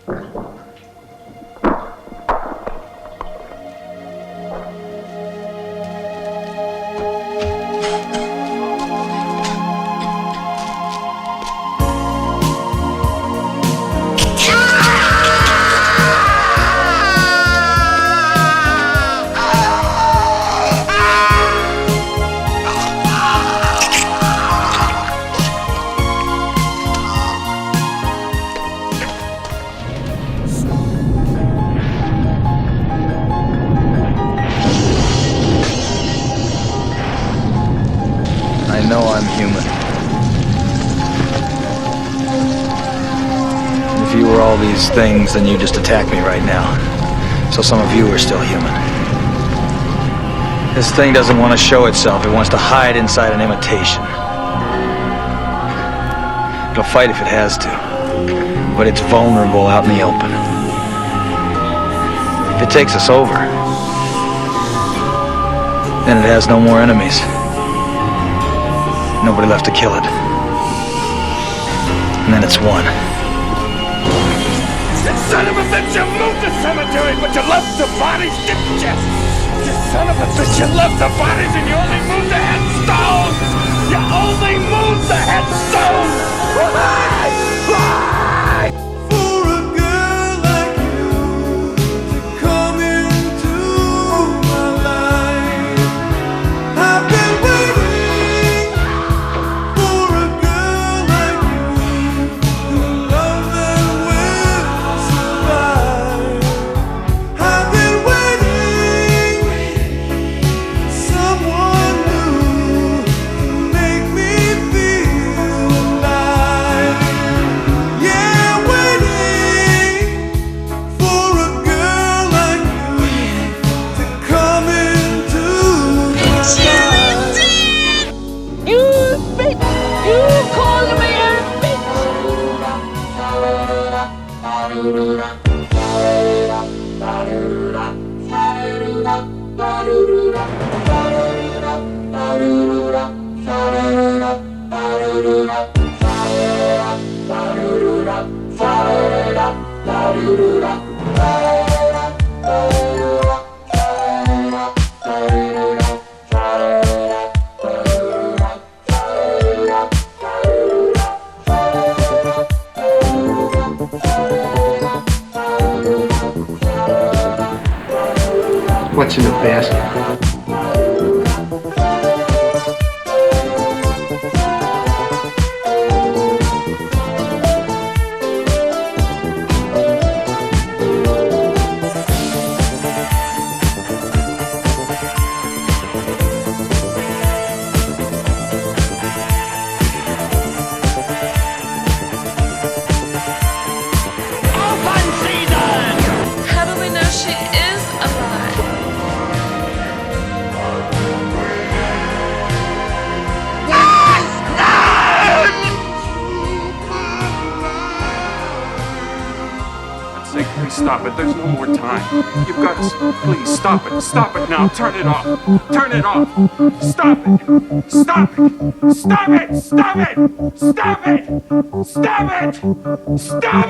I know I'm human. If you were all these things, then you just attack me right now. So some of you are still human. This thing doesn't want to show itself. It wants to hide inside an imitation. It'll fight if it has to. But it's vulnerable out in the open. If it takes us over, then it has no more enemies. Nobody left to kill it. And then it's won. You son of a bitch, you moved the cemetery, but you left the bodies, didn't you? You son of a bitch, you left the bodies and you only moved the headstones! You only moved the headstones! Why? Why? For a girl like you to come into my life, I've been waiting for a girl like you, the love that will survive. I've been waiting for someone new to make me feel alive. Yeah, waiting for a girl like you to come into my life. You bitch! You called me a bitch! What's in the basket? Open season! How do we know she is alive? Say, please stop it. There's no more time. You've got to. Please stop it. Stop it now. Turn it off. Turn it off. Stop it. Stop it. Stop it. Stop it. Stop it. Stop it. Stop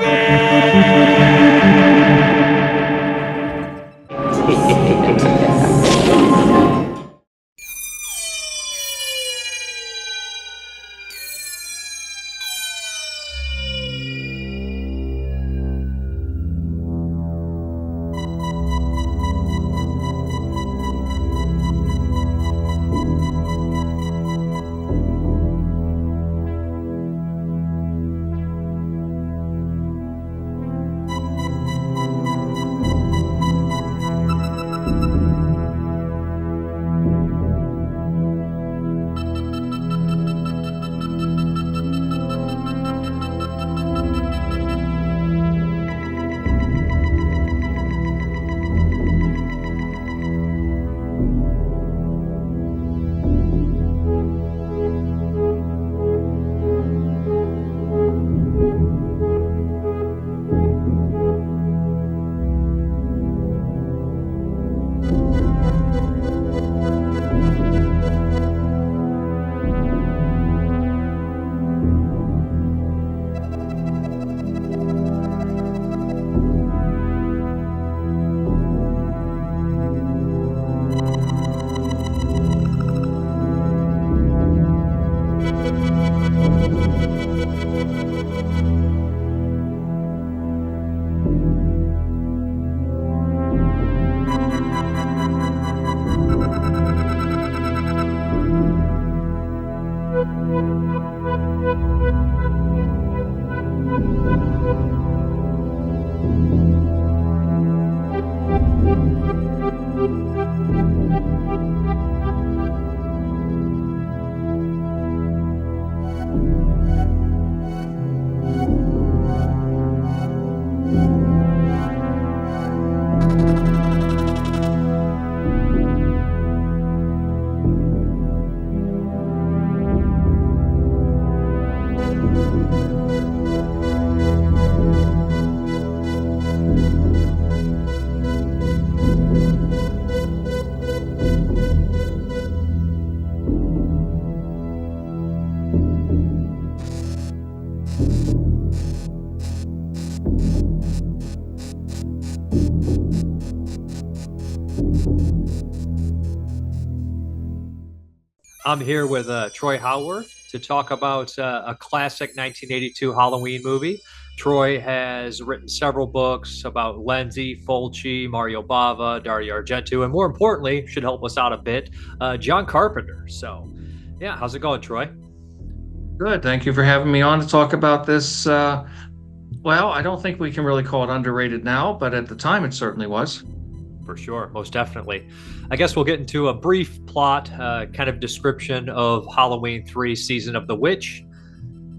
I'm here with Troy Howarth to talk about a classic 1982 Halloween movie. Troy has written several books about Lenzi, Fulci, Mario Bava, Dario Argento, and more importantly, should help us out a bit, John Carpenter. So, yeah, how's it going, Troy? Good. Thank you for having me on to talk about this. Well, I don't think we can really call it underrated now, but at the time it certainly was. For sure, most definitely. I guess we'll get into a brief plot, kind of description of Halloween 3 Season of the Witch.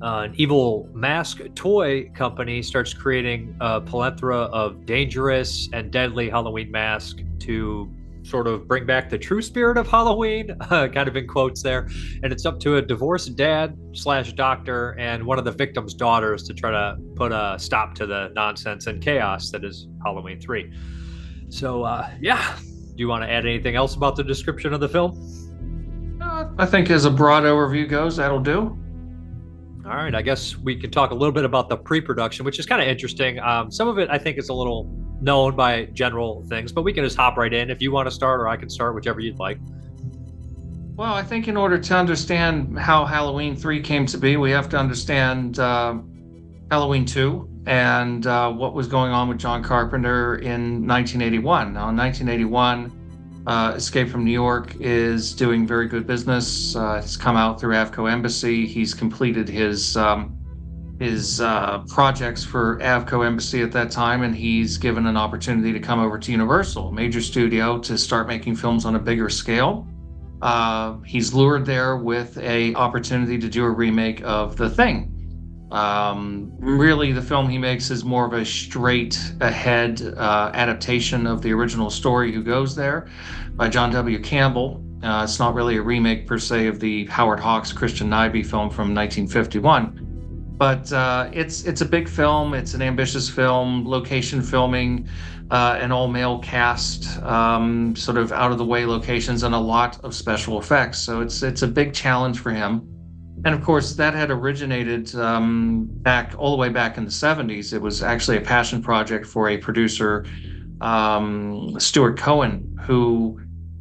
An evil mask toy company starts creating a plethora of dangerous and deadly Halloween masks to sort of bring back the true spirit of Halloween, kind of in quotes there. And it's up to a divorced dad / doctor and one of the victim's daughters to try to put a stop to the nonsense and chaos that is Halloween 3. So, yeah. Do you want to add anything else about the description of the film? I think as a broad overview goes, that'll do. All right. I guess we can talk a little bit about the pre-production, which is kind of interesting. Some of it, I think, is a little known by general things, but we can just hop right in if you want to start, or I can start, whichever you'd like. Well, I think in order to understand how Halloween 3 came to be, we have to understand Halloween 2 and what was going on with John Carpenter in 1981. Now, in 1981, Escape from New York is doing very good business. It's come out through Avco Embassy. He's completed his projects for Avco Embassy at that time, and he's given an opportunity to come over to Universal, a major studio, to start making films on a bigger scale. He's lured there with an opportunity to do a remake of The Thing. Really, the film he makes is more of a straight ahead adaptation of the original story Who Goes There by John W. Campbell. It's not really a remake per se of the Howard Hawks Christian Nyby film from 1951, but it's a big film. It's an ambitious film, location filming, an all-male cast, sort of out-of-the-way locations, and a lot of special effects. So it's a big challenge for him. And of course, that had originated all the way back in the 70s. It was actually a passion project for a producer, Stuart Cohen, who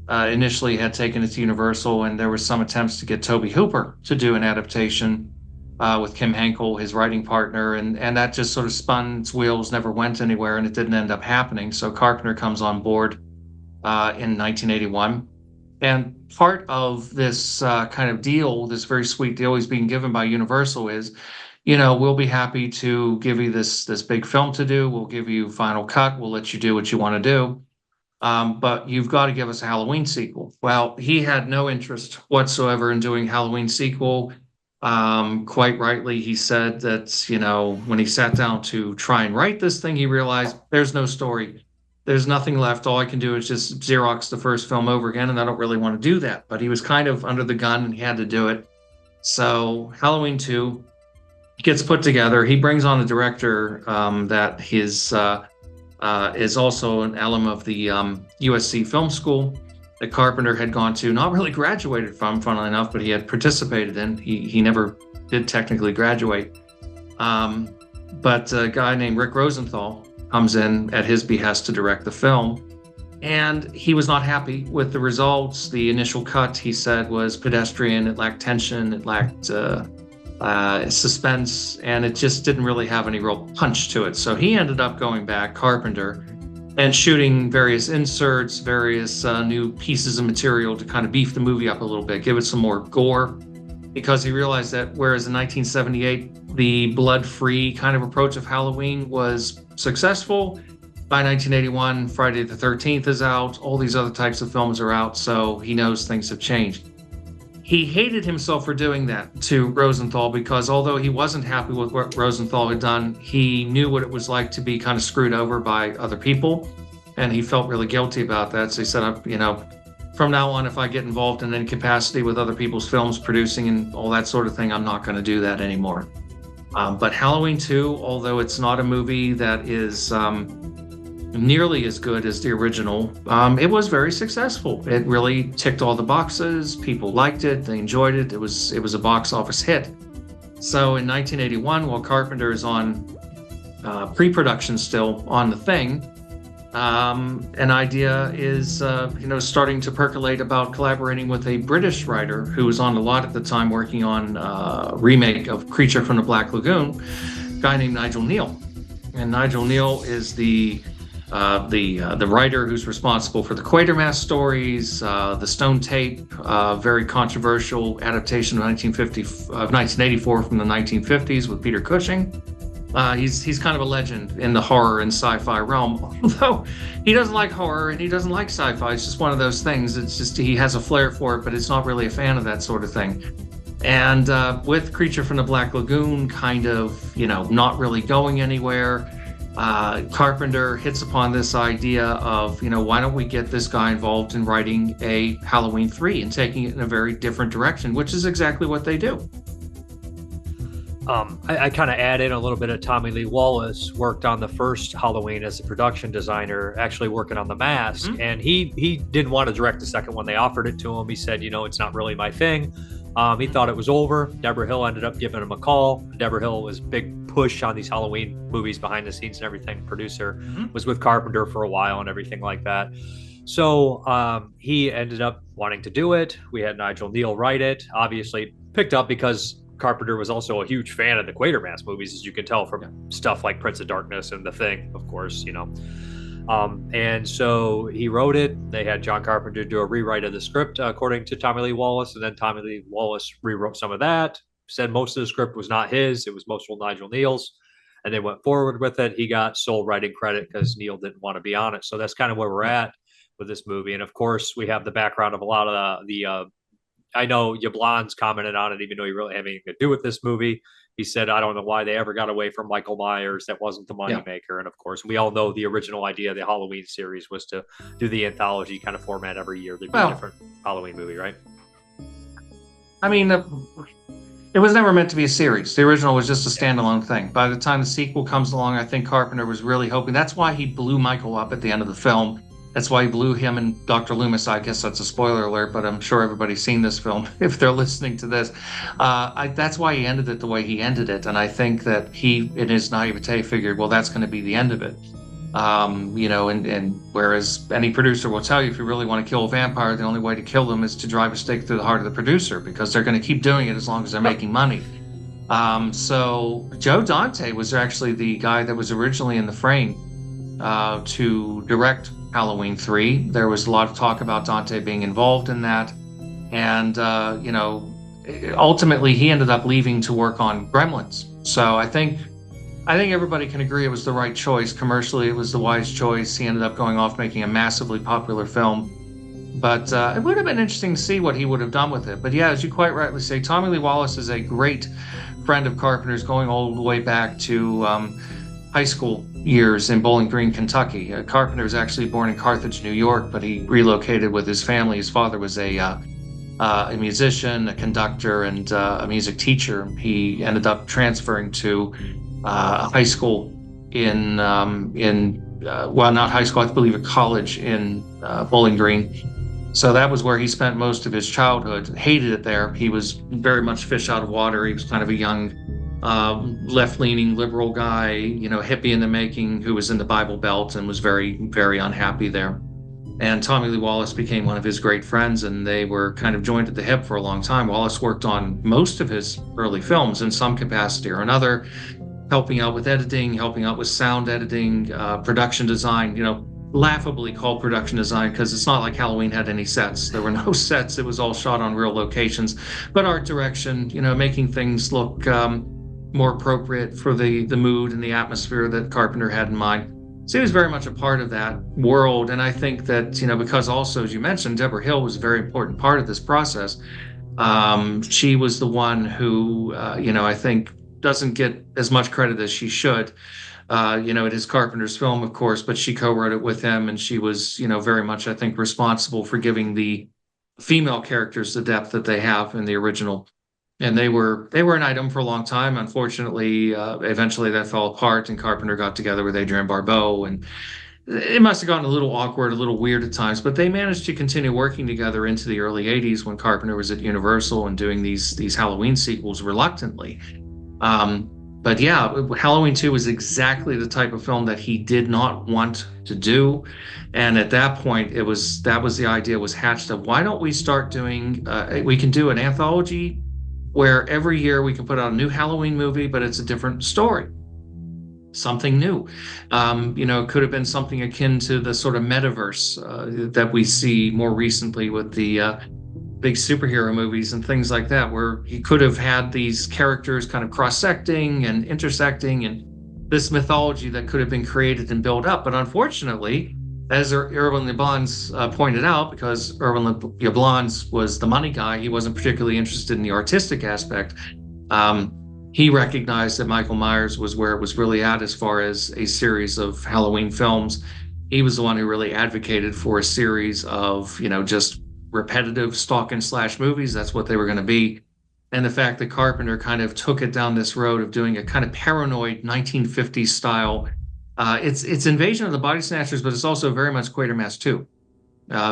initially had taken it to Universal, and there were some attempts to get Tobe Hooper to do an adaptation with Kim Henkel, his writing partner, and that just sort of spun its wheels, never went anywhere, and it didn't end up happening. So Carpenter comes on board in 1981. And part of this kind of deal, this very sweet deal he's being given by Universal is, we'll be happy to give you this big film to do. We'll give you final cut. We'll let you do what you want to do. But you've got to give us a Halloween sequel. Well, he had no interest whatsoever in doing Halloween sequel. Quite rightly, he said that, when he sat down to try and write this thing, he realized there's no story. There's nothing left. All I can do is just Xerox the first film over again, and I don't really want to do that. But he was kind of under the gun, and he had to do it. So Halloween 2 gets put together. He brings on a director that is also an alum of the USC Film School that Carpenter had gone to, not really graduated from, funnily enough, but he had participated in. He never did technically graduate. But a guy named Rick Rosenthal comes in at his behest to direct the film, and he was not happy with the results. The initial cut, he said, was pedestrian. It lacked tension, it lacked suspense, and it just didn't really have any real punch to it. So he ended up going back, Carpenter, and shooting various inserts, various new pieces of material to kind of beef the movie up a little bit, give it some more gore, because he realized that whereas in 1978 the blood-free kind of approach of Halloween was successful, by 1981 Friday the 13th is out, all these other types of films are out, so he knows things have changed. He hated himself for doing that to Rosenthal, because although he wasn't happy with what Rosenthal had done, he knew what it was like to be kind of screwed over by other people, and he felt really guilty about that. So he said, from now on, if I get involved in any capacity with other people's films, producing and all that sort of thing, I'm not going to do that anymore. But Halloween 2, although it's not a movie that is nearly as good as the original, it was very successful. It really ticked all the boxes. People liked it. They enjoyed it. It was a box office hit. So in 1981, while Carpenter is on pre-production still on The Thing, an idea is, starting to percolate about collaborating with a British writer who was on a lot at the time, working on a remake of Creature from the Black Lagoon, a guy named Nigel Neal. And Nigel Neal is the writer who's responsible for the Quatermass stories, the Stone Tape, very controversial adaptation of 1984 from the 1950s with Peter Cushing. He's kind of a legend in the horror and sci-fi realm, although he doesn't like horror and he doesn't like sci-fi. It's just one of those things. It's just he has a flair for it, but it's not really a fan of that sort of thing. And with Creature from the Black Lagoon kind of, not really going anywhere, Carpenter hits upon this idea of, why don't we get this guy involved in writing a Halloween 3 and taking it in a very different direction, which is exactly what they do. I kind of add in a little bit of Tommy Lee Wallace worked on the first Halloween as a production designer, actually working on The Mask. Mm-hmm. And he didn't want to direct the second one. They offered it to him. He said, it's not really my thing. He thought it was over. Deborah Hill ended up giving him a call. Deborah Hill was big push on these Halloween movies behind the scenes and everything. Producer was with Carpenter for a while and everything like that. So he ended up wanting to do it. We had Nigel Neal write it. Obviously picked up because Carpenter was also a huge fan of the Quatermass movies, as you can tell from stuff like Prince of Darkness and The Thing, of course, and so he wrote it. They had John Carpenter do a rewrite of the script, according to Tommy Lee Wallace, and then Tommy Lee Wallace rewrote some of that, said most of the script was not his, it was mostly Nigel Neal's, and they went forward with it. He got sole writing credit because Neal didn't want to be on it. So that's kind of where we're at with this movie. And of course, we have the background of a lot of the I know Yablon's commented on it, even though he really had anything to do with this movie. He said, I don't know why they ever got away from Michael Myers. That wasn't the moneymaker. Yeah. And of course, we all know the original idea of the Halloween series was to do the anthology kind of format every year. There'd be a different Halloween movie, right? I mean, it was never meant to be a series. The original was just a standalone thing. By the time the sequel comes along, I think Carpenter was really hoping. That's why he blew Michael up at the end of the film. That's why he blew him and Dr. Loomis. I guess that's a spoiler alert, but I'm sure everybody's seen this film if they're listening to this. That's why he ended it the way he ended it. And I think that he, in his naivete, figured, well, that's going to be the end of it. And whereas any producer will tell you, if you really want to kill a vampire, the only way to kill them is to drive a stake through the heart of the producer, because they're going to keep doing it as long as they're making money. So Joe Dante was actually the guy that was originally in the frame to direct Halloween 3. There was a lot of talk about Dante being involved in that. And, ultimately he ended up leaving to work on Gremlins. So I think everybody can agree it was the right choice. Commercially, it was the wise choice. He ended up going off making a massively popular film. But it would have been interesting to see what he would have done with it. But yeah, as you quite rightly say, Tommy Lee Wallace is a great friend of Carpenter's, going all the way back to high school years in Bowling Green, Kentucky. Carpenter was actually born in Carthage, New York, but he relocated with his family. His father was a musician, a conductor, and a music teacher. He ended up transferring to a high school not high school, I believe a college in Bowling Green. So that was where he spent most of his childhood. Hated it there. He was very much fish out of water. He was kind of a young left-leaning liberal guy, hippie in the making, who was in the Bible Belt and was very, very unhappy there. And Tommy Lee Wallace became one of his great friends, and they were kind of joined at the hip for a long time. Wallace worked on most of his early films in some capacity or another, helping out with editing, helping out with sound editing, production design, laughably called production design because it's not like Halloween had any sets. There were no sets. It was all shot on real locations. But art direction, making things look more appropriate for the mood and the atmosphere that Carpenter had in mind. So he was very much a part of that world. And I think that, because also, as you mentioned, Deborah Hill was a very important part of this process. She was the one who, I think doesn't get as much credit as she should. It is Carpenter's film, of course, but she co-wrote it with him. And she was, very much, I think, responsible for giving the female characters the depth that they have in the original. And they were an item for a long time. Unfortunately, eventually that fell apart, and Carpenter got together with Jadeen Barbor, and it must have gotten a little awkward, a little weird at times, but they managed to continue working together into the early 80s when Carpenter was at Universal and doing these Halloween sequels reluctantly. But yeah, Halloween 2 was exactly the type of film that he did not want to do. And at that point, that was the idea was hatched of, why don't we start doing, we can do an anthology where every year we can put out a new Halloween movie, but it's a different story, something new. It could have been something akin to the sort of metaverse that we see more recently with the big superhero movies and things like that, where he could have had these characters kind of cross-secting and intersecting, and this mythology that could have been created and built up. But unfortunately, as Irwin Yablans pointed out, because Irwin Yablans was the money guy, he wasn't particularly interested in the artistic aspect. He recognized that Michael Myers was where it was really at as far as a series of Halloween films. He was the one who really advocated for a series of, just repetitive stalk and slash movies. That's what they were going to be. And the fact that Carpenter kind of took it down this road of doing a kind of paranoid 1950s style. It's Invasion of the Body Snatchers, but it's also very much Quatermass 2.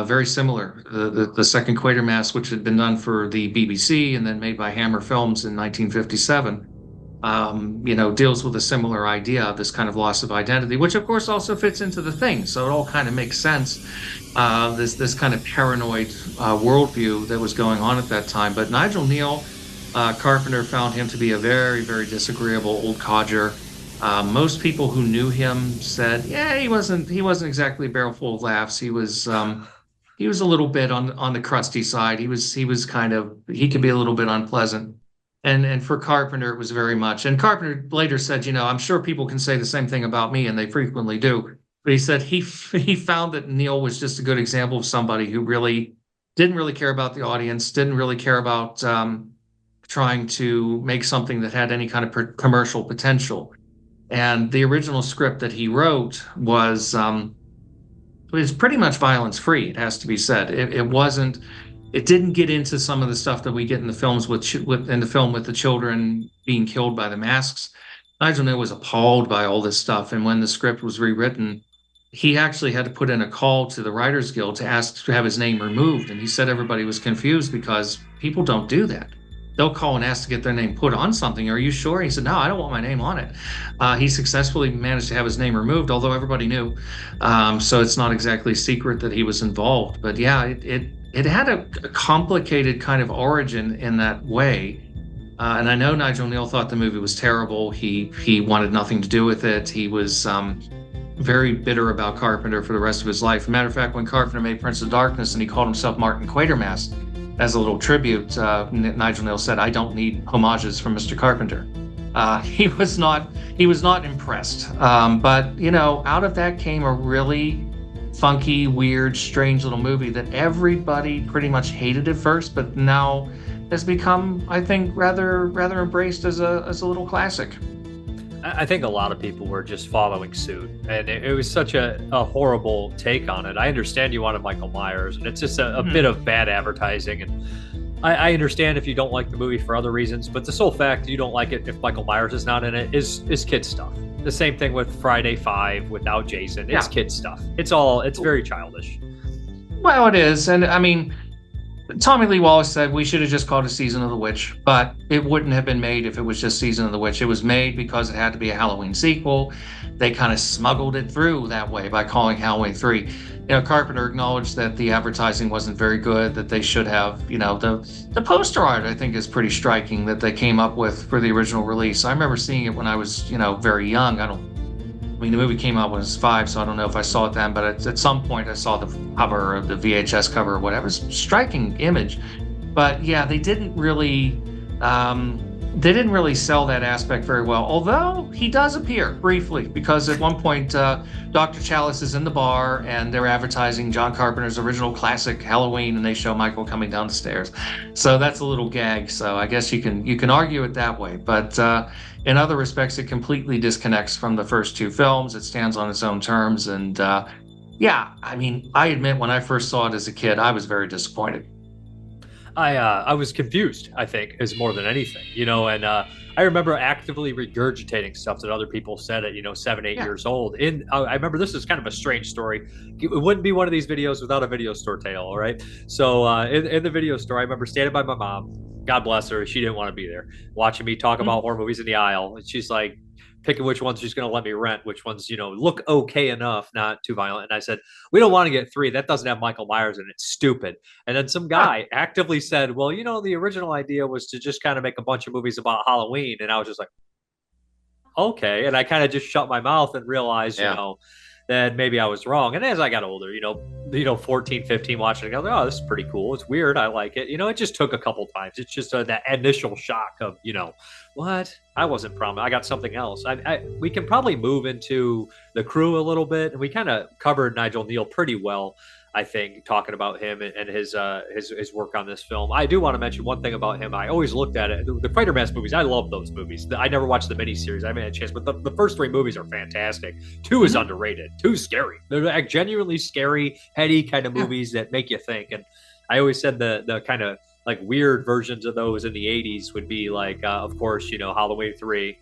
Very similar. The second Quatermass, which had been done for the BBC and then made by Hammer Films in 1957, deals with a similar idea of this kind of loss of identity, which of course also fits into The Thing. So it all kind of makes sense. This kind of paranoid worldview that was going on at that time. But Nigel Neal, Carpenter found him to be a very, very disagreeable old codger. Most people who knew him said, yeah, he wasn't exactly a barrel full of laughs. He was a little bit on the crusty side. He could be a little bit unpleasant. And for Carpenter, it was very much. And Carpenter later said, I'm sure people can say the same thing about me, and they frequently do. But he said he found that Neal was just a good example of somebody who really didn't really care about the audience, didn't really care about trying to make something that had any kind of commercial potential. And the original script that he wrote was pretty much violence-free, it has to be said. It didn't get into some of the stuff that we get in the films with the children being killed by the masks. Nigel Neal was appalled by all this stuff, and when the script was rewritten, he actually had to put in a call to the Writers Guild to ask to have his name removed, and he said everybody was confused because people don't do that. They'll call and ask to get their name put on something. Are you sure? He said, no, I don't want my name on it. He successfully managed to have his name removed, although everybody knew. So it's not exactly secret that he was involved. But yeah, it had a complicated kind of origin in that way. And I know Nigel Neal thought the movie was terrible. He wanted nothing to do with it. He was very bitter about Carpenter for the rest of his life. As a matter of fact, when Carpenter made Prince of Darkness and he called himself Martin Quatermass, as a little tribute, Nigel Neal said, I don't need homages from Mr. Carpenter. He was not impressed. But, out of that came a really funky, weird, strange little movie that everybody pretty much hated at first, but now has become, I think, rather embraced as a little classic. I think a lot of people were just following suit, and it was such a horrible take on it. I understand you wanted Michael Myers, and it's just a bit of bad advertising. And I understand if you don't like the movie for other reasons, but the sole fact you don't like it if Michael Myers is not in it is kid stuff. The same thing with Friday 5 without Jason. It's kid stuff. It's very childish. Well, it is, and I mean, Tommy Lee Wallace said we should have just called it Season of the Witch, but it wouldn't have been made if it was just Season of the Witch. It was made because it had to be a Halloween sequel. They kind of smuggled it through that way by calling Halloween 3. Carpenter acknowledged that the advertising wasn't very good, that they should have, the poster art, I think, is pretty striking that they came up with for the original release. I remember seeing it when I was, very young. The movie came out when I was 5, so I don't know if I saw it then, but at some point I saw the cover, or the VHS cover, or whatever. It was a striking image. But yeah, they didn't really sell that aspect very well, although he does appear briefly, because at one point Dr. Chalice is in the bar and they're advertising John Carpenter's original classic Halloween, and they show Michael coming down the stairs. So that's a little gag. So I guess you can argue it that way, but in other respects, it completely disconnects from the first two films. It stands on its own terms. And I admit, when I first saw it as a kid, I was very disappointed. I was confused, I think, is more than anything, and I remember actively regurgitating stuff that other people said at, 7, 8 years old. I remember, this is kind of a strange story. It wouldn't be one of these videos without a video store tale, all right? So in the video store, I remember standing by my mom, God bless her. She didn't want to be there watching me talk about horror movies in the aisle. And she's like picking which ones she's going to let me rent, which ones, look okay enough, not too violent. And I said, we don't want to get 3. That doesn't have Michael Myers in it. It's stupid. And then some guy actively said, well, the original idea was to just kind of make a bunch of movies about Halloween. And I was just like, okay. And I kind of just shut my mouth and realized, that maybe I was wrong. And as I got older, 14, 15, watching it, I go, oh, this is pretty cool. It's weird. I like it. It just took a couple times. It's just that initial shock of, what? I wasn't promised. I got something else. We can probably move into the crew a little bit. And we kind of covered Nigel Neal pretty well, I think, talking about him and his work on this film. I do want to mention one thing about him. I always looked at it. The Quatermass movies, I love those movies. I never watched the miniseries. I haven't had a chance, but the first 3 movies are fantastic. 2 is underrated. 2's scary. They're like genuinely scary, heady kind of movies that make you think. And I always said the kind of like weird versions of those in the 80s would be like, of course, Halloween 3,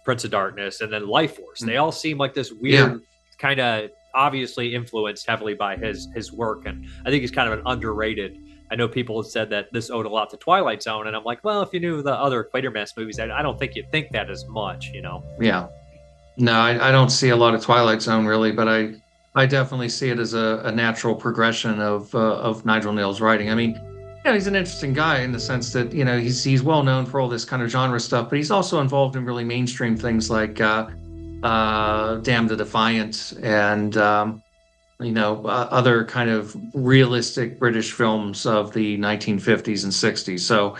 Prince of Darkness, and then Life Force. They all seem like this weird kind of obviously influenced heavily by his work, and I think he's kind of an underrated. I know people have said that this owed a lot to Twilight Zone, and I'm like, well, if you knew the other Quatermass movies, I don't think you'd think that as much, Yeah. No, I don't see a lot of Twilight Zone really, but I definitely see it as a natural progression of Nigel Neal's writing. I mean, he's an interesting guy in the sense that he's well known for all this kind of genre stuff, but he's also involved in really mainstream things like Damn the Defiant and other kind of realistic British films of the 1950s and 60s. So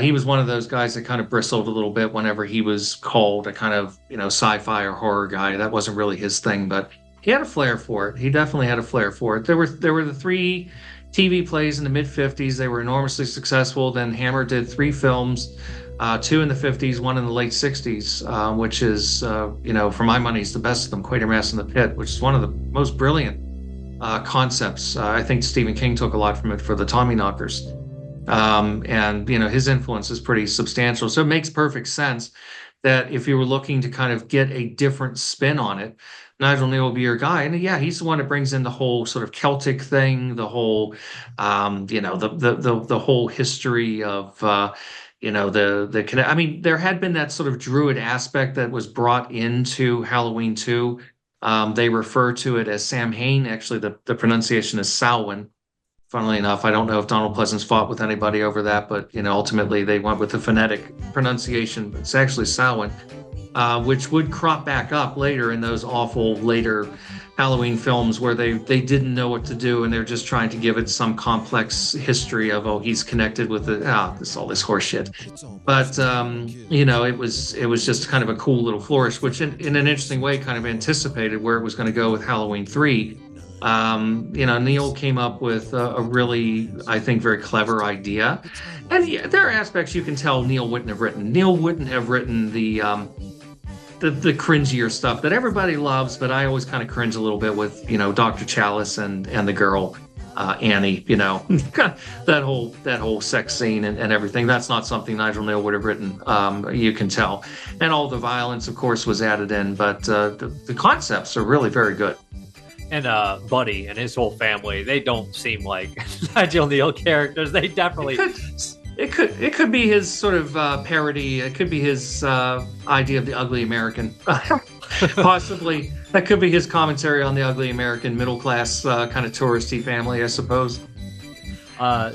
he was one of those guys that kind of bristled a little bit whenever he was called a kind of sci-fi or horror guy. That wasn't really his thing, but he had a flair for it. He definitely had a flair for it. There were the 3 TV plays in the mid 50s. They were enormously successful. Then Hammer did 3 films. 2 in the 50s, 1 in the late 60s, which is, for my money, is the best of them, Quatermass in the Pit, which is one of the most brilliant concepts. I think Stephen King took a lot from it for the Tommyknockers. And his influence is pretty substantial. So it makes perfect sense that if you were looking to kind of get a different spin on it, Nigel Neal will be your guy. And he's the one that brings in the whole sort of Celtic thing, the whole, the whole history of, I mean, there had been that sort of druid aspect that was brought into Halloween 2. They refer to it as Samhain. Actually, the pronunciation is Samhain. Funnily enough, I don't know if Donald Pleasance fought with anybody over that, but ultimately they went with the phonetic pronunciation. It's actually Samhain, which would crop back up later in those awful later Halloween films where they didn't know what to do and they're just trying to give it some complex history of he's connected with all this horse shit. But it was just kind of a cool little flourish, which in an interesting way kind of anticipated where it was going to go with Halloween 3. Neal came up with a really, I think, very clever idea. And there are aspects you can tell Neal wouldn't have written. Neal wouldn't have written the cringier stuff that everybody loves, but I always kind of cringe a little bit with, Dr. Chalice and the girl, Annie, that whole sex scene and everything. That's not something Nigel Neal would have written, you can tell. And all the violence, of course, was added in, but the concepts are really very good. And Buddy and his whole family, they don't seem like Nigel Neal characters. They definitely... It could be his sort of parody. It could be his idea of the ugly American. Possibly. That could be his commentary on the ugly American middle class kind of touristy family, I suppose.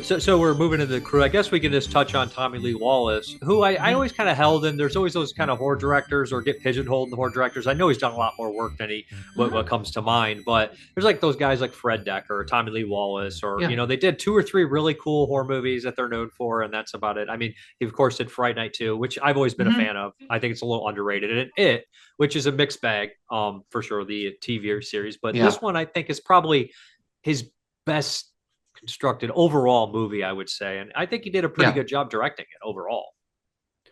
So we're moving to the crew. I guess we can just touch on Tommy Lee Wallace, who I always kind of held in. There's always those kind of horror directors or get pigeonholed in the horror directors. I know he's done a lot more work than what comes to mind, but there's like those guys like Fred Decker or Tommy Lee Wallace, or they did 2 or 3 really cool horror movies that they're known for, and that's about it. I mean, he of course did Fright Night 2, which I've always been a fan of. I think it's a little underrated, and It, which is a mixed bag, for sure, the TV series, but this one I think is probably his best constructed overall movie, I would say, and I think he did a pretty good job directing it overall.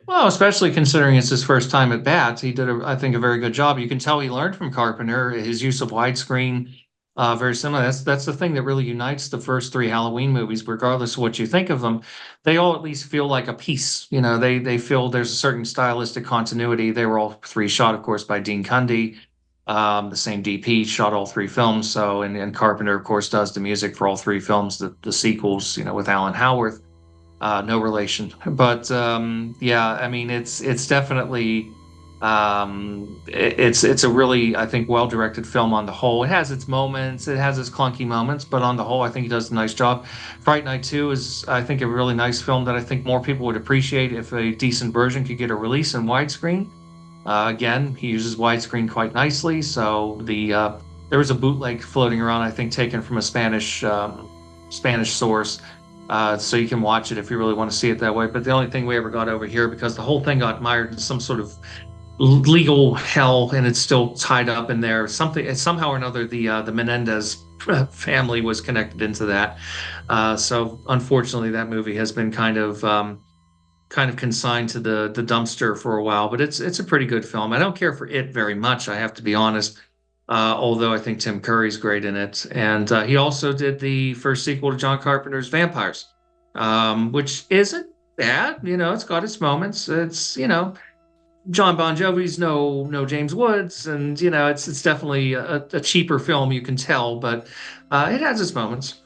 Well, especially considering it's his first time at bats, he did I think a very good job. You can tell he learned from Carpenter. His use of widescreen, very similar. That's the thing that really unites the first 3 Halloween movies, regardless of what you think of them. They all at least feel like a piece. They feel there's a certain stylistic continuity. They were all 3 shot, of course, by Dean Cundy. The same DP shot all 3 films. So, and Carpenter, of course, does the music for all 3 films, the sequels, with Alan Howarth. No relation. But yeah, I mean, it's definitely it's a really, I think, well-directed film on the whole. It has its moments, it has its clunky moments, but on the whole, I think he does a nice job. Fright Night 2 is, I think, a really nice film that I think more people would appreciate if a decent version could get a release in widescreen. Again, he uses widescreen quite nicely, so there was a bootleg floating around, I think, taken from a Spanish source. So you can watch it if you really want to see it that way. But the only thing we ever got over here, because the whole thing got mired in some sort of legal hell, and it's still tied up in there. Something somehow or another, the Menendez family was connected into that. So unfortunately, that movie has been kind of consigned to the dumpster for a while. But it's a pretty good film. I don't care for it very much, I have to be honest. Although I think Tim Curry's great in it, and he also did the first sequel to John Carpenter's Vampires, which isn't bad. It's got its moments. It's John Bon Jovi's no James Woods, and it's definitely a cheaper film, you can tell, but it has its moments.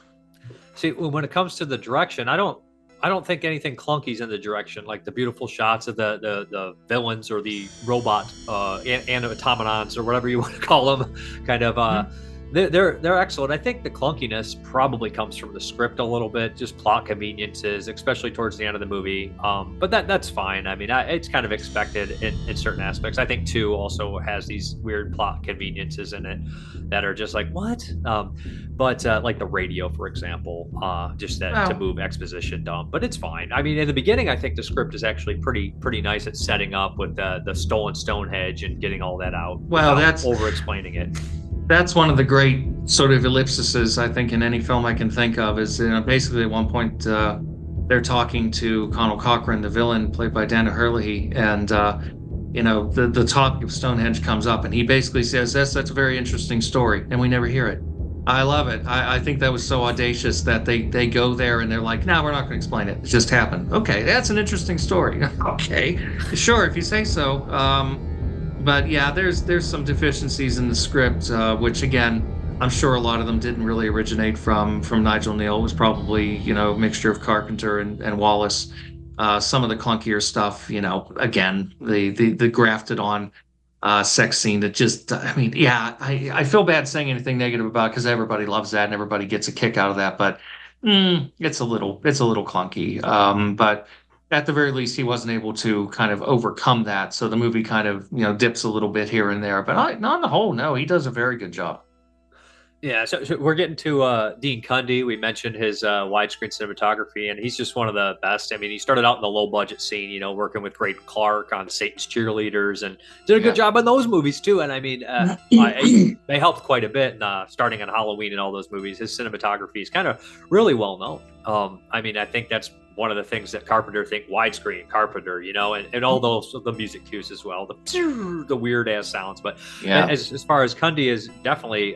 See, when it comes to the direction, I don't think anything clunky's in the direction, like the beautiful shots of the villains or the robot and automatons or whatever you want to call them. Kind of they're excellent. I think the clunkiness probably comes from the script a little bit, just plot conveniences, especially towards the end of the movie. But that's fine. I mean, it's kind of expected in certain aspects. I think 2 also has these weird plot conveniences in it that are just like, what? But like the radio, for example, just that to move exposition dump. But it's fine. I mean, in the beginning, I think the script is actually pretty nice at setting up with the stolen Stonehenge and getting all that out. Well, that's over-explaining it. That's one of the great sort of ellipsises, I think, in any film I can think of, is basically at one point they're talking to Conal Cochran, the villain played by Dana Herlihy, and the topic of Stonehenge comes up, and he basically says, that's a very interesting story, and we never hear it. I love it. I think that was so audacious that they go there and they're like, no, we're not going to explain it. It just happened. Okay, that's an interesting story. Okay, sure, if you say so. But yeah, there's some deficiencies in the script, which again, I'm sure a lot of them didn't really originate from Nigel Neal. It was probably, a mixture of Carpenter and Wallace. Some of the clunkier stuff, again, the grafted on sex scene that just, I mean, yeah, I feel bad saying anything negative about it because everybody loves that and everybody gets a kick out of that, but it's a little clunky. But at the very least, he wasn't able to kind of overcome that. So the movie kind of, dips a little bit here and there. But on the whole, no, he does a very good job. Yeah, so we're getting to Dean Cundey. We mentioned his widescreen cinematography, and he's just one of the best. I mean, he started out in the low-budget scene, working with Graydon Clark on Satan's Cheerleaders, and did a good job on those movies, too. And I mean, they helped quite a bit, starting on Halloween and all those movies. His cinematography is kind of really well-known. I mean, I think that's one of the things that Carpenter think widescreen Carpenter, and all those the music cues as well, the weird ass sounds. But yeah, as far as Cundey is definitely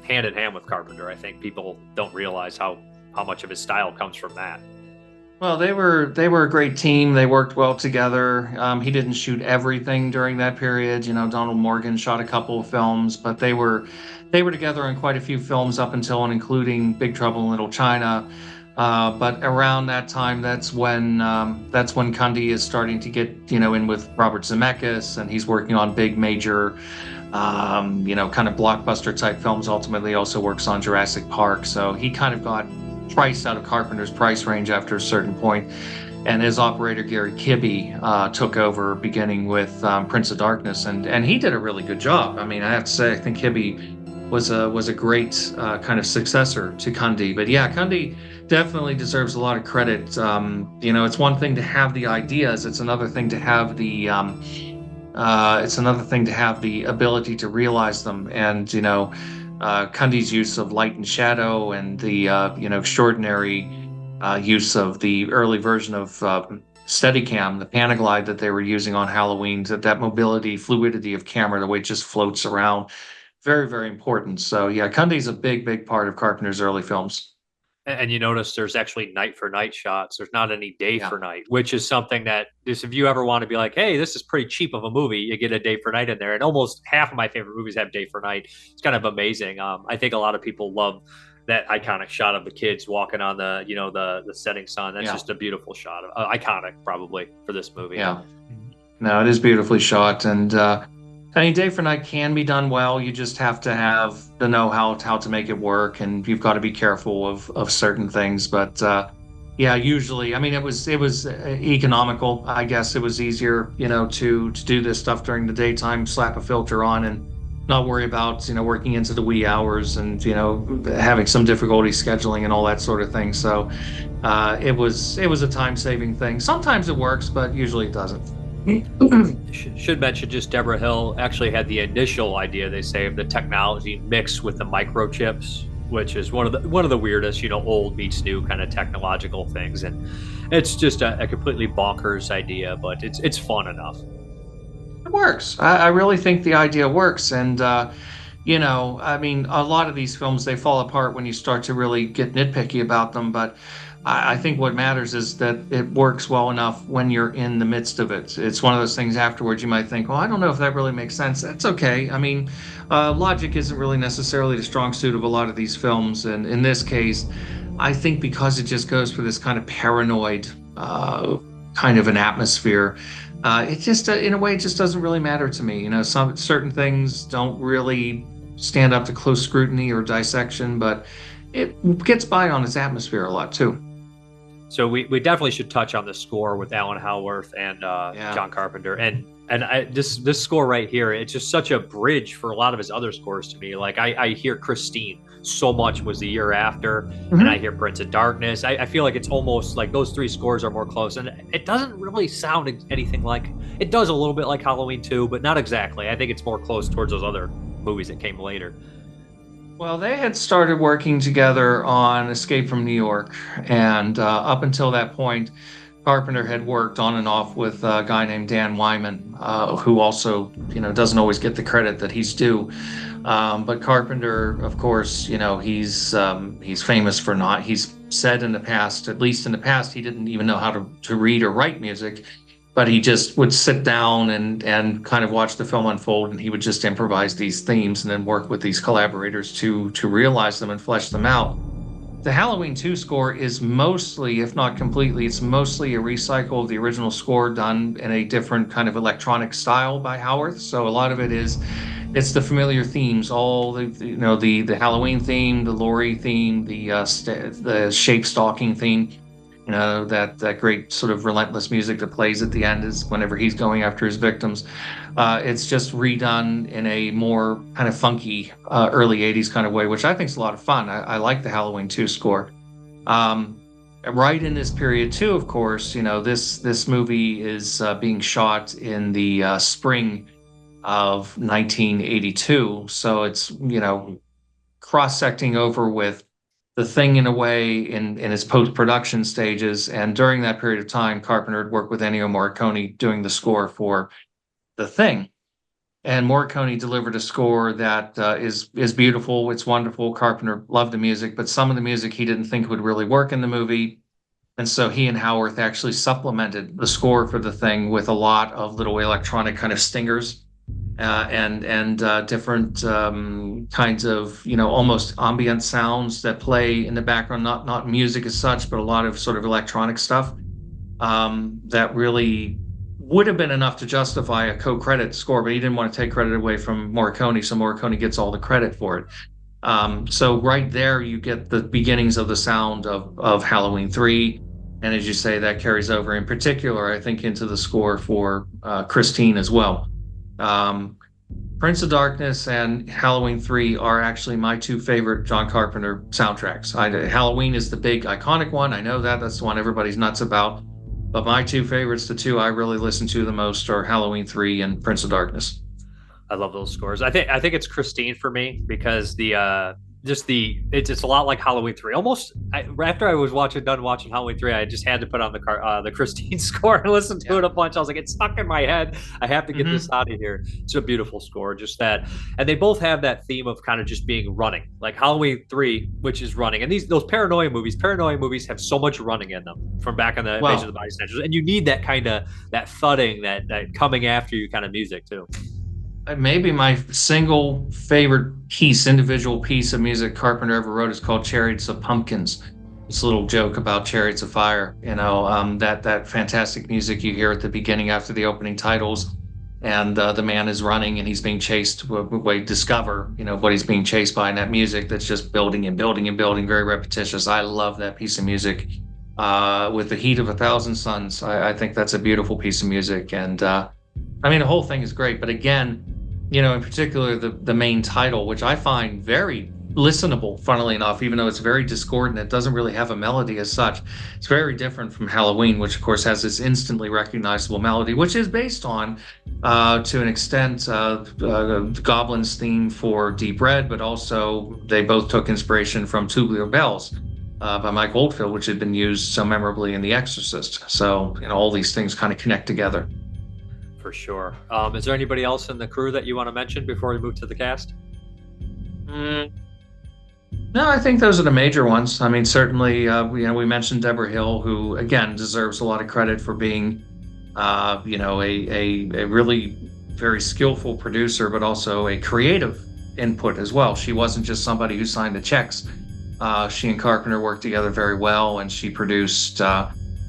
hand in hand with Carpenter. I think people don't realize how much of his style comes from that. Well, they were a great team. They worked well together. He didn't shoot everything during that period. Donald Morgan shot a couple of films, but they were together in quite a few films up until and including Big Trouble in Little China. But around that time, that's when Cundey is starting to get in with Robert Zemeckis, and he's working on big major kind of blockbuster type films. Ultimately also works on Jurassic Park. So he kind of got priced out of Carpenter's price range after a certain point. And his operator, Gary Kibbe, took over beginning with Prince of Darkness. And he did a really good job. I mean, I have to say, I think Kibbe was a great kind of successor to Cundey. But yeah, Cundey definitely deserves a lot of credit. It's one thing to have the ideas. It's another thing to have the ability to realize them. And Cundey's use of light and shadow, and the extraordinary use of the early version of Steadicam, the Panaglide that they were using on Halloween, that mobility, fluidity of camera, the way it just floats around, very, very important. So yeah, Cundey's a big part of Carpenter's early films. And you notice there's actually night for night shots. There's not any day for night, which is something that if you ever want to be like, hey, this is pretty cheap of a movie, you get a day for night in there. And almost half of my favorite movies have day for night. It's kind of amazing. I think a lot of people love that iconic shot of the kids walking on the the setting sun. That's Yeah. just a beautiful shot. Iconic, probably, for this movie. Yeah. No, it is beautifully shot, and I mean, Day for Night can be done well. You just have to have the know-how how to make it work, and you've got to be careful of certain things. But yeah, usually, I mean, it was economical. I guess it was easier, to do this stuff during the daytime, slap a filter on, and not worry about working into the wee hours and having some difficulty scheduling and all that sort of thing. So it was a time-saving thing. Sometimes it works, but usually it doesn't. Should mention just Deborah Hill actually had the initial idea, they say, of the technology mixed with the microchips, which is one of the weirdest, old meets new kind of technological things, and it's just a completely bonkers idea, but it's fun enough. It works. I really think the idea works, and I mean, a lot of these films, they fall apart when you start to really get nitpicky about them, but I think what matters is that it works well enough when you're in the midst of it. It's one of those things afterwards you might think, well, I don't know if that really makes sense. That's okay. I mean, logic isn't really necessarily the strong suit of a lot of these films. And in this case, I think because it just goes for this kind of paranoid kind of an atmosphere, it just, in a way, it just doesn't really matter to me. Some certain things don't really stand up to close scrutiny or dissection, but it gets by on its atmosphere a lot, too. So we definitely should touch on the score with Alan Howarth and John Carpenter, and this score right here. It's just such a bridge for a lot of his other scores to me. Like I hear Christine so much was the year after, and I hear Prince of Darkness. I feel like it's almost like those three scores are more close, and it doesn't really sound anything like it does a little bit like Halloween 2, but not exactly. I think it's more close towards those other movies that came later. Well, they had started working together on Escape from New York, and up until that point, Carpenter had worked on and off with a guy named Dan Wyman, who also, doesn't always get the credit that he's due. But Carpenter, of course, he's famous for not. He's said in the past, at least in the past, he didn't even know how to read or write music. But he just would sit down and kind of watch the film unfold, and he would just improvise these themes and then work with these collaborators to realize them and flesh them out. The Halloween 2 score is mostly, if not completely, it's mostly a recycle of the original score done in a different kind of electronic style by Howarth. So a lot of it's the familiar themes, all the Halloween theme, the Laurie theme, the shape stalking theme. That great sort of relentless music that plays at the end is whenever he's going after his victims. It's just redone in a more kind of funky early 80s kind of way, which I think is a lot of fun. I like the Halloween 2 score. Right in this period too, of course, this movie is being shot in the spring of 1982. So it's, cross-secting over with The Thing in a way in its post-production stages, and during that period of time, Carpenter had worked with Ennio Morricone doing the score for The Thing. And Morricone delivered a score that is beautiful, it's wonderful. Carpenter loved the music, but some of the music he didn't think would really work in the movie. And so he and Howarth actually supplemented the score for The Thing with a lot of little electronic kind of stingers. And different kinds of almost ambient sounds that play in the background, not music as such, but a lot of sort of electronic stuff that really would have been enough to justify a co-credit score, but he didn't want to take credit away from Morricone, so Morricone gets all the credit for it. So right there you get the beginnings of the sound of Halloween 3, and as you say, that carries over in particular, I think, into the score for Christine as well. Prince of Darkness and Halloween 3 are actually my two favorite John Carpenter soundtracks. Halloween is the big iconic one. I know that's the one everybody's nuts about. But my two favorites, the two I really listen to the most, are Halloween 3 and Prince of Darkness. I love those scores. I think it's Christine for me because it's a lot like Halloween 3. Almost after I was done watching Halloween 3, I just had to put on the Christine score and listen to it a bunch. I was like, it's stuck in my head. I have to get this out of here. It's a beautiful score, just that. And they both have that theme of kind of just being running, like Halloween 3, which is running. And those paranoia movies have so much running in them from back in the Age of the Body Snatchers. And you need that kind of that thudding, that coming after you kind of music too. maybe my single favorite individual piece of music Carpenter ever wrote is called Chariots of Pumpkins. It's a little joke about Chariots of Fire, that fantastic music you hear at the beginning after the opening titles, and the man is running and he's being chased. We discover, what he's being chased by, and that music that's just building and building and building, very repetitious. I love that piece of music. With the Heat of 1,000 Suns, I think that's a beautiful piece of music, and the whole thing is great. But again, in particular, the main title, which I find very listenable, funnily enough, even though it's very discordant, it doesn't really have a melody as such. It's very different from Halloween, which of course has this instantly recognizable melody, which is based on, to an extent, Goblin's theme for Deep Red, but also they both took inspiration from Tubular Bells by Mike Oldfield, which had been used so memorably in The Exorcist. So, all these things kind of connect together. For sure. Is there anybody else in the crew that you want to mention before we move to the cast? No, I think those are the major ones. Certainly, we mentioned Deborah Hill, who again deserves a lot of credit for being, a really very skillful producer, but also a creative input as well. She wasn't just somebody who signed the checks. She and Carpenter worked together very well, and she produced.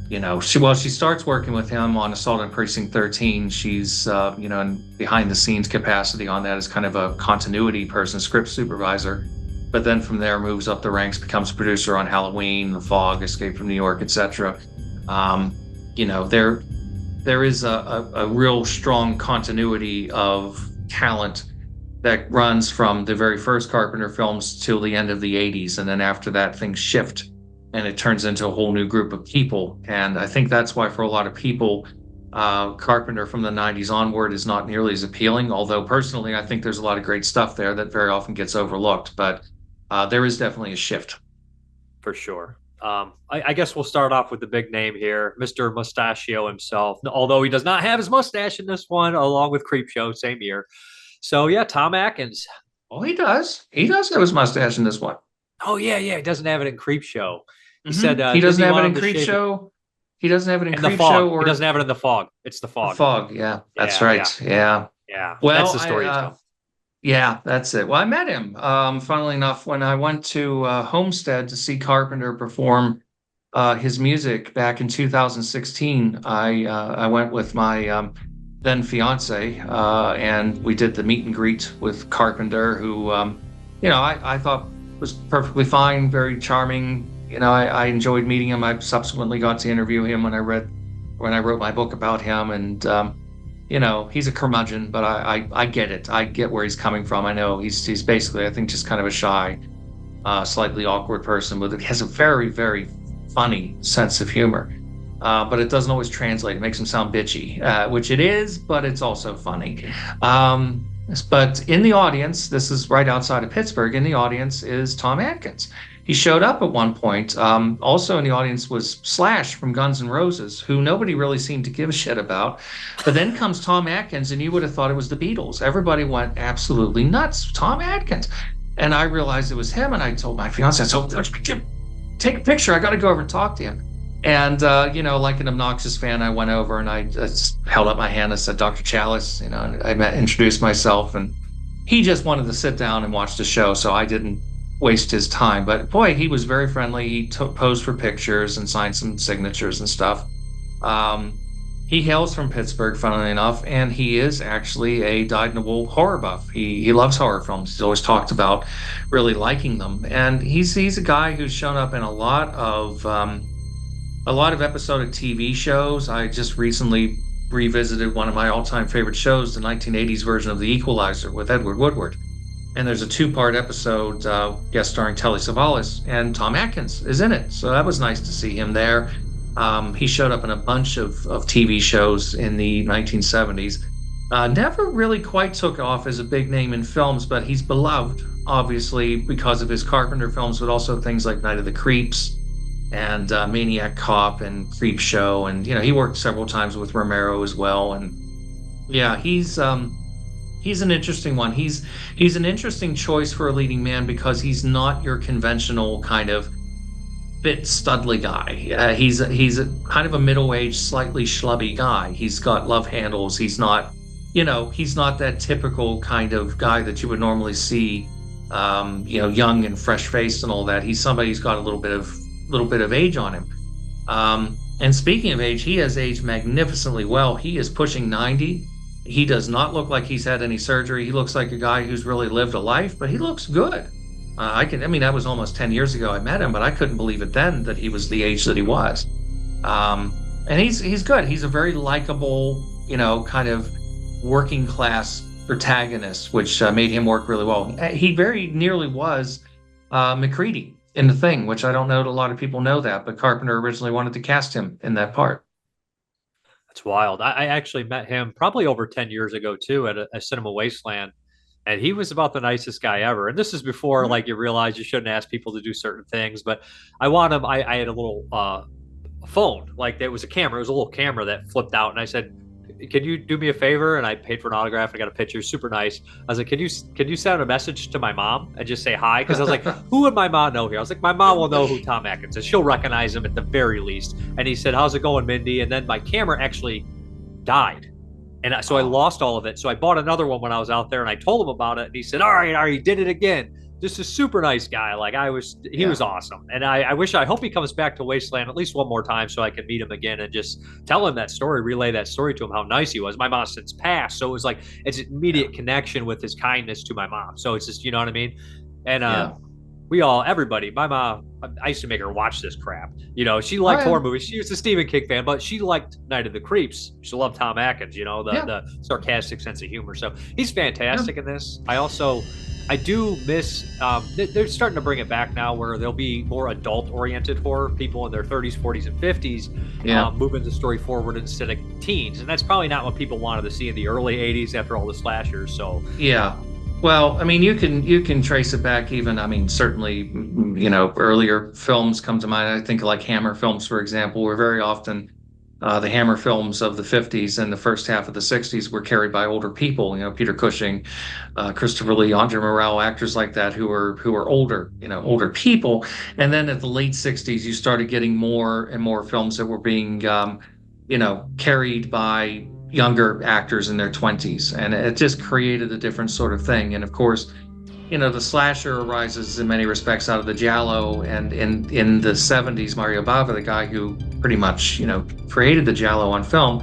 She starts working with him on Assault on Precinct 13. She's, in behind the scenes capacity on that as kind of a continuity person, script supervisor. But then from there moves up the ranks, becomes producer on Halloween, The Fog, Escape from New York, etc. There is a real strong continuity of talent that runs from the very first Carpenter films till the end of the 80s. And then after that, things shift and it turns into a whole new group of people. And I think that's why for a lot of people, Carpenter from the 90s onward is not nearly as appealing. Although personally, I think there's a lot of great stuff there that very often gets overlooked. But there is definitely a shift. For sure. I guess we'll start off with the big name here, Mr. Mustachio himself, although he does not have his mustache in this one, along with Creepshow, same year. So, yeah, Tom Atkins. Oh, he does. He does have his mustache in this one. Oh, yeah. He doesn't have it in Creepshow. He said he doesn't have it in Creepshow. He doesn't have it in Creepshow. Or... He doesn't have it in The Fog. It's The Fog. The Fog, yeah. That's right. Yeah. Well, that's the story. Yeah, that's it. Well, I met him, funnily enough, when I went to Homestead to see Carpenter perform his music back in 2016. I went with my then fiance, and we did the meet and greet with Carpenter, who, I thought was perfectly fine, very charming. I enjoyed meeting him. I subsequently got to interview him when I wrote my book about him, and he's a curmudgeon, but I get it. I get where he's coming from. I know he's basically, I think, just kind of a shy, slightly awkward person, but he has a very, very funny sense of humor. But it doesn't always translate. It makes him sound bitchy, which it is, but it's also funny. But in the audience, this is right outside of Pittsburgh, in the audience is Tom Atkins. He showed up at one point. Also in the audience was Slash from Guns N' Roses, who nobody really seemed to give a shit about. But then comes Tom Atkins, and you would have thought it was the Beatles. Everybody went absolutely nuts. Tom Atkins. And I realized it was him, and I told my fiance, take a picture. I got to go over and talk to him. And, like an obnoxious fan, I went over and I just held up my hand and said, Dr. Chalice, I introduced myself, and he just wanted to sit down and watch the show, so I didn't waste his time. But boy, he was very friendly. He posed for pictures and signed some signatures and stuff. He hails from Pittsburgh, funnily enough, and he is actually a dyed-in-the-wool horror buff. He loves horror films. He's always talked about really liking them. And he's a guy who's shown up in a lot of episodic TV shows. I just recently revisited one of my all-time favorite shows, the 1980s version of The Equalizer with Edward Woodward. And there's a 2-part episode guest starring Telly Savalas, and Tom Atkins is in it. So that was nice to see him there. He showed up in a bunch of TV shows in the 1970s. Never really quite took off as a big name in films, but he's beloved, obviously, because of his Carpenter films, but also things like Night of the Creeps and Maniac Cop and Creepshow. And, he worked several times with Romero as well. And yeah, he's an interesting one. He's an interesting choice for a leading man because he's not your conventional kind of fit studly guy. He's a kind of a middle-aged, slightly schlubby guy. He's got love handles. He's not he's not that typical kind of guy that you would normally see, young and fresh faced and all that. He's somebody who's got a little bit of age on him. And speaking of age, he has aged magnificently well. He is pushing 90. He does not look like he's had any surgery. He looks like a guy who's really lived a life, but he looks good. That was almost 10 years ago I met him, but I couldn't believe it then that he was the age that he was. And he's good. He's a very likable, kind of working class protagonist, which made him work really well. He very nearly was MacReady in The Thing, which I don't know that a lot of people know that, but Carpenter originally wanted to cast him in that part. That's wild. I actually met him probably over 10 years ago too at a Cinema Wasteland, and he was about the nicest guy ever. And this is before like you realize you shouldn't ask people to do certain things, but I want him. I had a little phone, like there was a camera. It was a little camera that flipped out, and I said, "Can you do me a favor?" And I paid for an autograph. I got a picture, super nice. I was like, "Can you send a message to my mom and just say hi?" Because I was like, "Who would my mom know here?" I was like, "My mom will know who Tom Atkins is. She'll recognize him at the very least." And he said, "How's it going, Mindy?" And then my camera actually died, and so I lost all of it. So I bought another one when I was out there, and I told him about it, and he said, "All right, he did it again." Just a super nice guy. Like he was awesome. And I hope he comes back to Wasteland at least one more time so I can meet him again and just tell him that story, relay that story to him, how nice he was. My mom since passed. So it was like, it's an immediate connection with his kindness to my mom. So it's just, you know what I mean? And, everybody, my mom, I used to make her watch this crap. She liked horror movies. She was a Stephen King fan, but she liked Night of the Creeps. She loved Tom Atkins, the sarcastic sense of humor. So he's fantastic in this. I do miss, they're starting to bring it back now where there'll be more adult-oriented horror, people in their 30s, 40s, and 50s, moving the story forward instead of teens. And that's probably not what people wanted to see in the early 80s after all the slashers, so... Yeah. Well, you can trace it back even, certainly, earlier films come to mind. I think like Hammer films, for example, were very often... the Hammer films of the 50s and the first half of the 60s were carried by older people, Peter Cushing, Christopher Lee, Andre Morel, actors like that who were older, older people. And then at the late 60s, you started getting more and more films that were being, carried by younger actors in their 20s. And it just created a different sort of thing. And of course, the slasher arises in many respects out of the giallo, and in the 70s, Mario Bava, the guy who pretty much, created the giallo on film,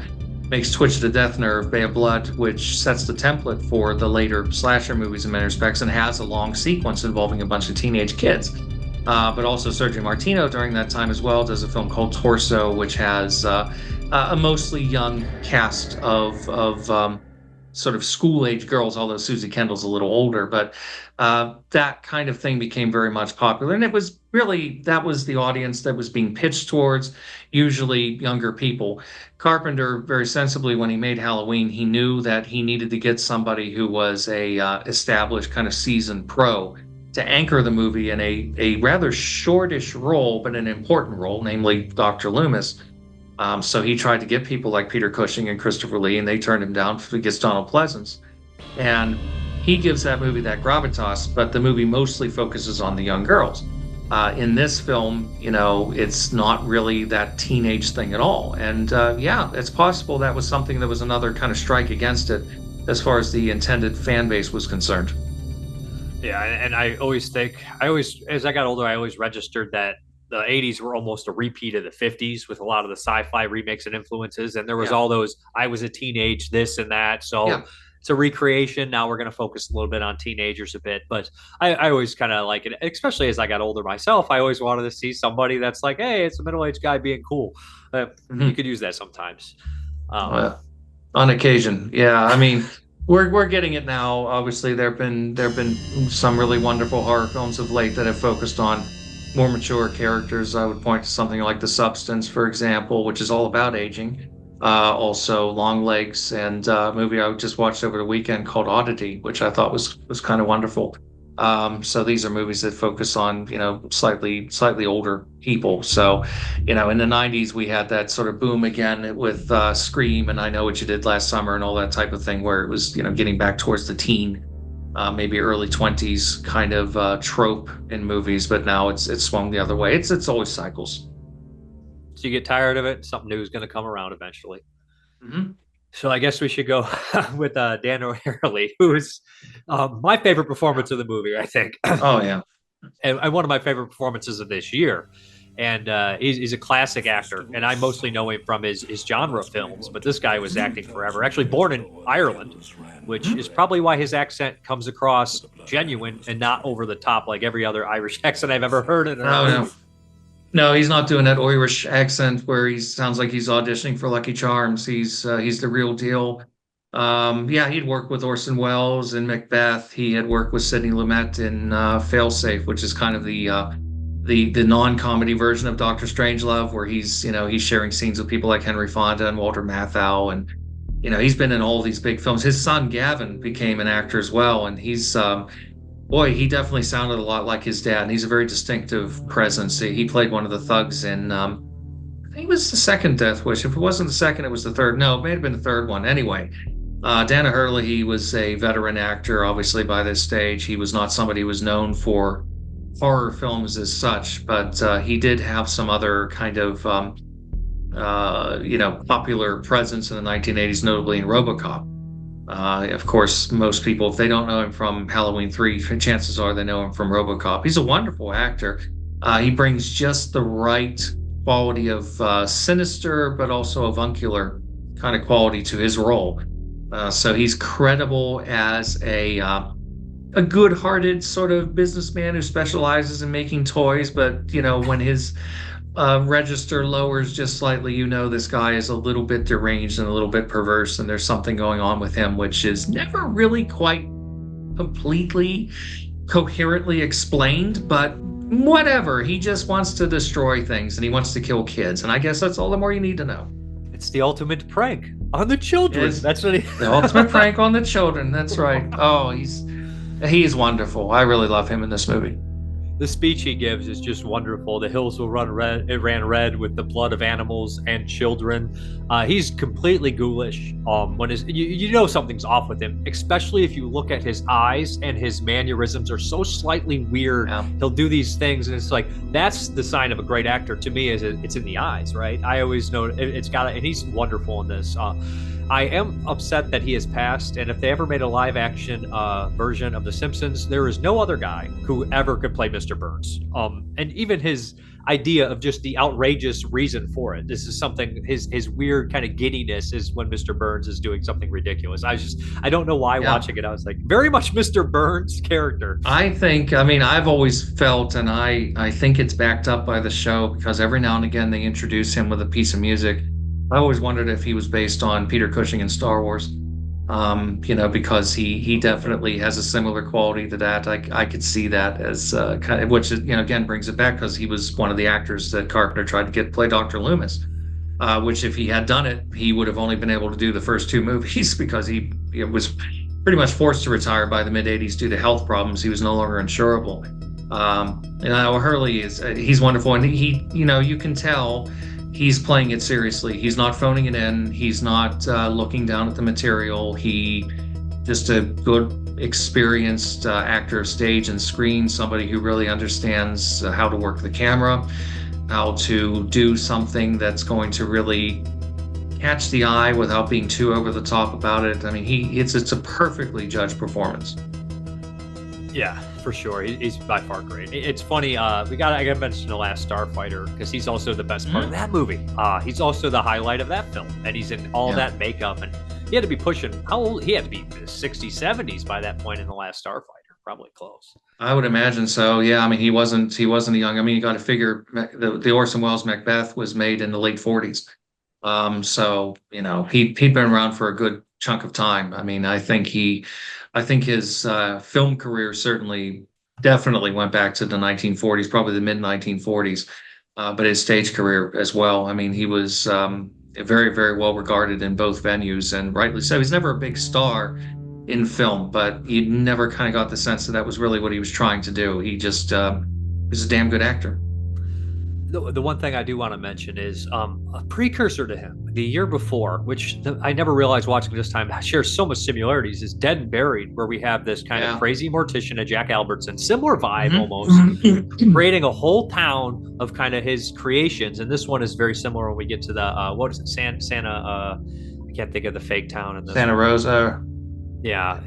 makes Twitch of the Death Nerve, Bay of Blood, which sets the template for the later slasher movies in many respects and has a long sequence involving a bunch of teenage kids. But also Sergio Martino during that time as well does a film called Torso, which has a mostly young cast of sort of school-age girls, although Susie Kendall's a little older, but that kind of thing became very much popular. And it was really, that was the audience that was being pitched towards, usually younger people. Carpenter, very sensibly, when he made Halloween, he knew that he needed to get somebody who was a established kind of seasoned pro to anchor the movie in a rather shortish role, but an important role, namely Dr. Loomis. So he tried to get people like Peter Cushing and Christopher Lee, and they turned him down. He gets Donald Pleasance. And he gives that movie that gravitas, but the movie mostly focuses on the young girls. In this film, it's not really that teenage thing at all. And it's possible that was something that was another kind of strike against it as far as the intended fan base was concerned. Yeah, and as I got older, I always registered that the 80s were almost a repeat of the 50s with a lot of the sci-fi remakes and influences. And there was all those, I was a teenage, this and that. So it's a recreation. Now we're going to focus a little bit on teenagers a bit. But I always kind of like it, especially as I got older myself. I always wanted to see somebody that's like, hey, it's a middle-aged guy being cool. You could use that sometimes. On occasion. Yeah. We're getting it now. Obviously, there have been some really wonderful horror films of late that have focused on more mature characters. I would point to something like The Substance, for example, which is all about aging. Also Long Legs, and a movie I just watched over the weekend called Oddity, which I thought was kind of wonderful. So these are movies that focus on, slightly older people. So, in the 90s, we had that sort of boom again with Scream and I Know What You Did Last Summer and all that type of thing, where it was, getting back towards the teen, maybe early 20s kind of trope in movies. But now it's swung the other way. It's always cycles. So you get tired of it, something new is going to come around eventually. Mm-hmm. So I guess we should go with Dan O'Hurley, who's my favorite performance of the movie, I think. Oh yeah. And one of my favorite performances of this year. And he's a classic actor, and I mostly know him from his genre films, but this guy was acting forever. Actually born in Ireland, which is probably why his accent comes across genuine and not over the top like every other Irish accent I've ever heard in a movie. No, he's not doing that Irish accent where he sounds like he's auditioning for Lucky Charms. He's the real deal. Yeah, he'd worked with Orson Welles in Macbeth. He had worked with Sidney Lumet in Failsafe, which is kind of the non-comedy version of Doctor Strangelove, where he's sharing scenes with people like Henry Fonda and Walter Matthau, and he's been in all these big films. His son Gavin became an actor as well, and he's he definitely sounded a lot like his dad, and he's a very distinctive presence. He played one of the thugs in I think it was the second Death Wish. If it wasn't the second, it was the third. No, it may have been the third one. Anyway, Dan O'Hurley, he was a veteran actor, obviously by this stage. He was not somebody who was known for horror films as such, but he did have some other kind of popular presence in the 1980s, notably in RoboCop. Of course, most people, if they don't know him from Halloween 3, chances are they know him from RoboCop. He's a wonderful actor. He brings just the right quality of sinister, but also avuncular kind of quality to his role. So he's credible as a good-hearted sort of businessman who specializes in making toys, but when his register lowers just slightly, this guy is a little bit deranged and a little bit perverse, and there's something going on with him which is never really quite completely coherently explained, but whatever. He just wants to destroy things, and he wants to kill kids, and I guess that's all the more you need to know. It's the ultimate prank on the children. That's what the ultimate prank on the children. That's right. Oh, he's wonderful. I really love him in this movie. The speech he gives is just wonderful. The hills will run red. It ran red with the blood of animals and children. He's completely ghoulish. When something's off with him, especially if you look at his eyes, and his mannerisms are so slightly weird. Yeah. He'll do these things, and it's like that's the sign of a great actor to me. It's in the eyes, right? I always know it's got it, and he's wonderful in this. I am upset that he has passed, and if they ever made a live-action version of The Simpsons, there is no other guy who ever could play Mr. Burns. And even his idea of just the outrageous reason for it. This is something, his weird kind of giddiness is when Mr. Burns is doing something ridiculous. I don't know why watching it, I was like, very much Mr. Burns' character. I've always felt, and I think it's backed up by the show, because every now and again they introduce him with a piece of music. I always wondered if he was based on Peter Cushing in Star Wars, because he definitely has a similar quality to that. I could see that as which again brings it back, because he was one of the actors that Carpenter tried to get play Dr. Loomis, which if he had done it, he would have only been able to do the first two movies because he was pretty much forced to retire by the mid-'80s due to health problems. He was no longer insurable. O'Hurley he's wonderful, and he you can tell he's playing it seriously. He's not phoning it in. He's not looking down at the material. He just a good, experienced actor of stage and screen, somebody who really understands how to work the camera, how to do something that's going to really catch the eye without being too over the top about it. I mean, it's a perfectly judged performance. Yeah, for sure. He's by far great. It's funny. I got to mention The Last Starfighter, because he's also the best part of that movie. He's also the highlight of that film, and he's in all that makeup. And he had to be pushing. How old? He had to be in his 60s, 70s by that point in The Last Starfighter. Probably close. I would imagine so. Yeah. I mean, he wasn't young. I mean, you got to figure the Orson Welles Macbeth was made in the late 40s. So he'd been around for a good chunk of time. I mean, I think his film career definitely went back to the 1940s, probably the mid 1940s, but his stage career as well. I mean, he was very, very well regarded in both venues, and rightly so. He's never a big star in film, but you never kind of got the sense that was really what he was trying to do. He just was a damn good actor. The one thing I do want to mention is a precursor to him, the year before, which I never realized watching this time shares so much similarities, is Dead and Buried, where we have this kind of crazy mortician of Jack Albertson, similar vibe almost, creating a whole town of kind of his creations. And this one is very similar when we get to the, what is it, Santa, I can't think of the fake town in this Santa one. Rosa. Yeah,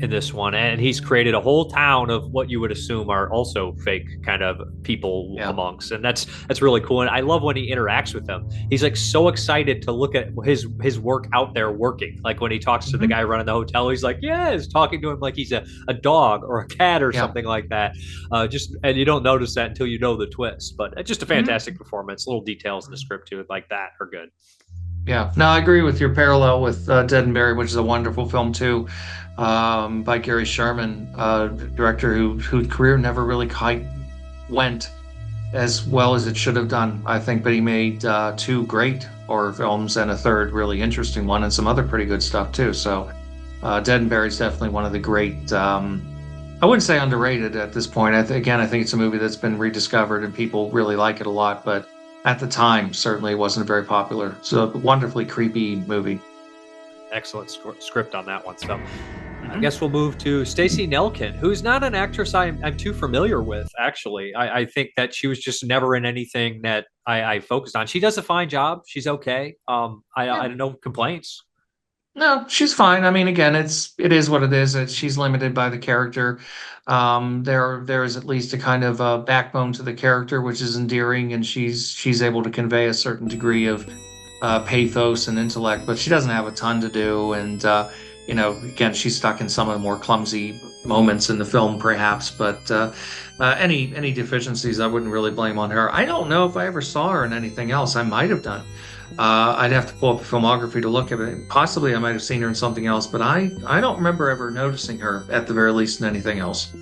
in this one, and he's created a whole town of what you would assume are also fake kind of people amongst, and that's really cool. And I love when he interacts with them. He's like so excited to look at his work out there working. Like when he talks to the guy running the hotel, he's like, yes, talking to him like he's a dog or a cat or something like that. And you don't notice that until you know the twist. But it's just a fantastic performance. Little details in the script too, like that, are good. Yeah, no, I agree with your parallel with Dead and Buried, which is a wonderful film too, by Gary Sherman, director whose career never really quite went as well as it should have done, I think. But he made 2 great horror films and a 3rd really interesting one, and some other pretty good stuff too. So, Dead and Buried is definitely one of the great. I wouldn't say underrated at this point. I think it's a movie that's been rediscovered and people really like it a lot, but at the time, certainly wasn't very popular. So a wonderfully creepy movie. Excellent script on that one. So I guess we'll move to Stacey Nelkin, who's not an actress I'm too familiar with, actually. I think that she was just never in anything that I focused on. She does a fine job. She's okay. I have no complaints. No, she's fine. I mean, again, it is what it is. She's limited by the character. There is at least a kind of a backbone to the character, which is endearing, and she's able to convey a certain degree of pathos and intellect, but she doesn't have a ton to do. And again, she's stuck in some of the more clumsy moments in the film, perhaps. But any deficiencies, I wouldn't really blame on her. I don't know if I ever saw her in anything else. I might have done. I'd have to pull up a filmography to look at it. Possibly I might have seen her in something else, but I don't remember ever noticing her, at the very least, in anything else.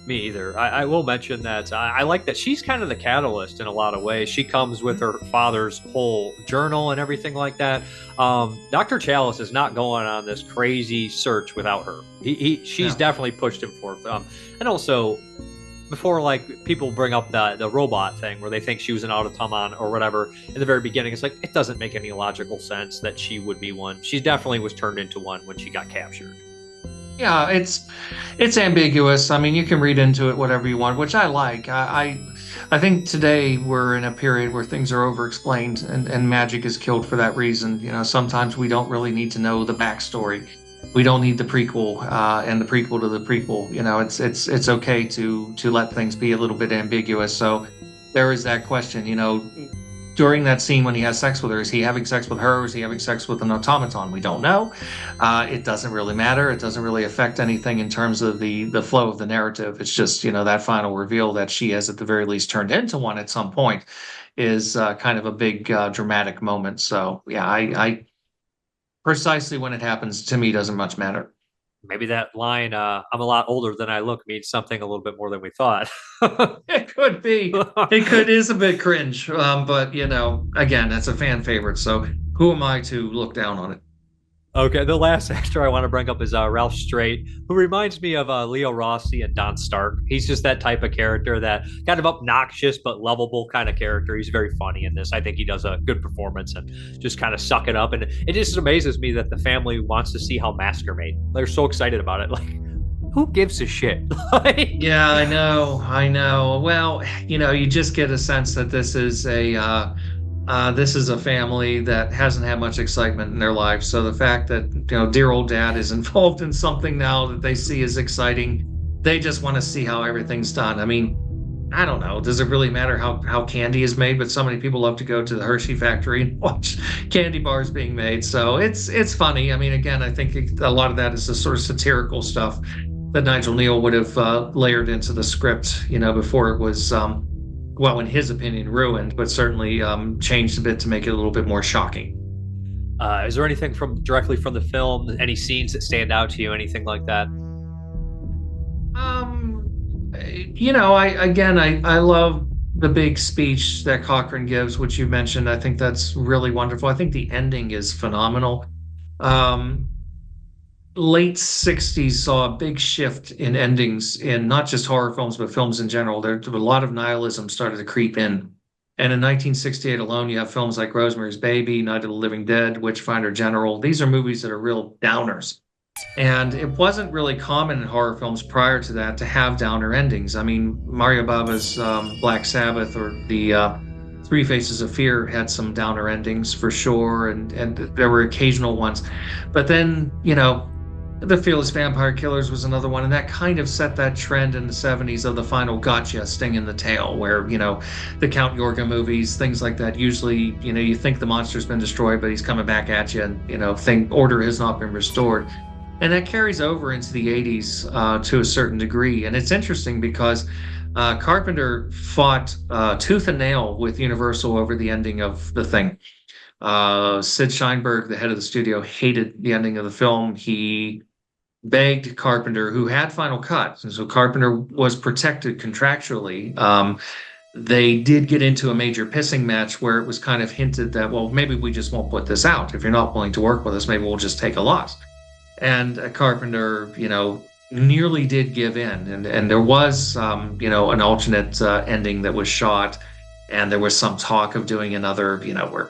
Me either. I will mention that I like that she's kind of the catalyst in a lot of ways. She comes with her father's whole journal and everything like that. Dr. Chalice is not going on this crazy search without her. She's definitely pushed him forth. And also, before like people bring up the robot thing where they think she was an automaton or whatever in the very beginning, it's like it doesn't make any logical sense that she would be one. She definitely was turned into one when she got captured. Yeah, it's ambiguous. I mean, you can read into it whatever you want, which I like. I think today we're in a period where things are over-explained and magic is killed for that reason. Sometimes we don't really need to know the backstory. We don't need the prequel and the prequel to the prequel. It's okay to let things be a little bit ambiguous. So there is that question. During that scene when he has sex with her, is he having sex with her or is he having sex with an automaton? We don't know. It doesn't really matter. It doesn't really affect anything in terms of the flow of the narrative. It's just, that final reveal that she has at the very least turned into one at some point is kind of a big dramatic moment. So, yeah, I precisely when it happens, to me, doesn't much matter. Maybe that line, I'm a lot older than I look, means something a little bit more than we thought. It could be. Is a bit cringe. But, again, that's a fan favorite. So who am I to look down on it? Okay, the last actor I want to bring up is Ralph Strait, who reminds me of Leo Rossi and Don Stark. He's just that type of character, that kind of obnoxious but lovable kind of character. He's very funny in this. I think he does a good performance and just kind of suck it up. And it just amazes me that the family wants to see how masks are made. They're so excited about it. Like, who gives a shit? Yeah, I know. Well, you just get a sense that this is a family that hasn't had much excitement in their lives. So the fact that, dear old dad is involved in something now that they see as exciting, they just want to see how everything's done. I mean, I don't know. Does it really matter how candy is made? But so many people love to go to the Hershey factory and watch candy bars being made. So it's funny. I mean, again, I think a lot of that is the sort of satirical stuff that Nigel Neal would have layered into the script, before it was in his opinion, ruined, but certainly changed a bit to make it a little bit more shocking. Is there anything directly from the film, any scenes that stand out to you, anything like that? I love the big speech that Cochran gives, which you mentioned. I think that's really wonderful. I think the ending is phenomenal. Late 60s saw a big shift in endings in not just horror films, but films in general. There a lot of nihilism started to creep in. And in 1968 alone, you have films like Rosemary's Baby, Night of the Living Dead, Witchfinder General. These are movies that are real downers. And it wasn't really common in horror films prior to that to have downer endings. I mean, Mario Bava's Black Sabbath or the Three Faces of Fear had some downer endings for sure, and there were occasional ones. But then, The Fearless Vampire Killers was another one, and that kind of set that trend in the 70s of the final gotcha, sting in the tail, where, the Count Yorga movies, things like that, usually, you think the monster's been destroyed, but he's coming back at you, and, order has not been restored. And that carries over into the 80s to a certain degree. And it's interesting because Carpenter fought tooth and nail with Universal over the ending of The Thing. Sid Sheinberg, the head of the studio, hated the ending of the film. He begged Carpenter, who had final cut, and so Carpenter was protected contractually. They did get into a major pissing match where it was kind of hinted that, well, maybe we just won't put this out. If you're not willing to work with us, maybe we'll just take a loss. And Carpenter, nearly did give in, and there was an alternate ending that was shot, and there was some talk of doing another where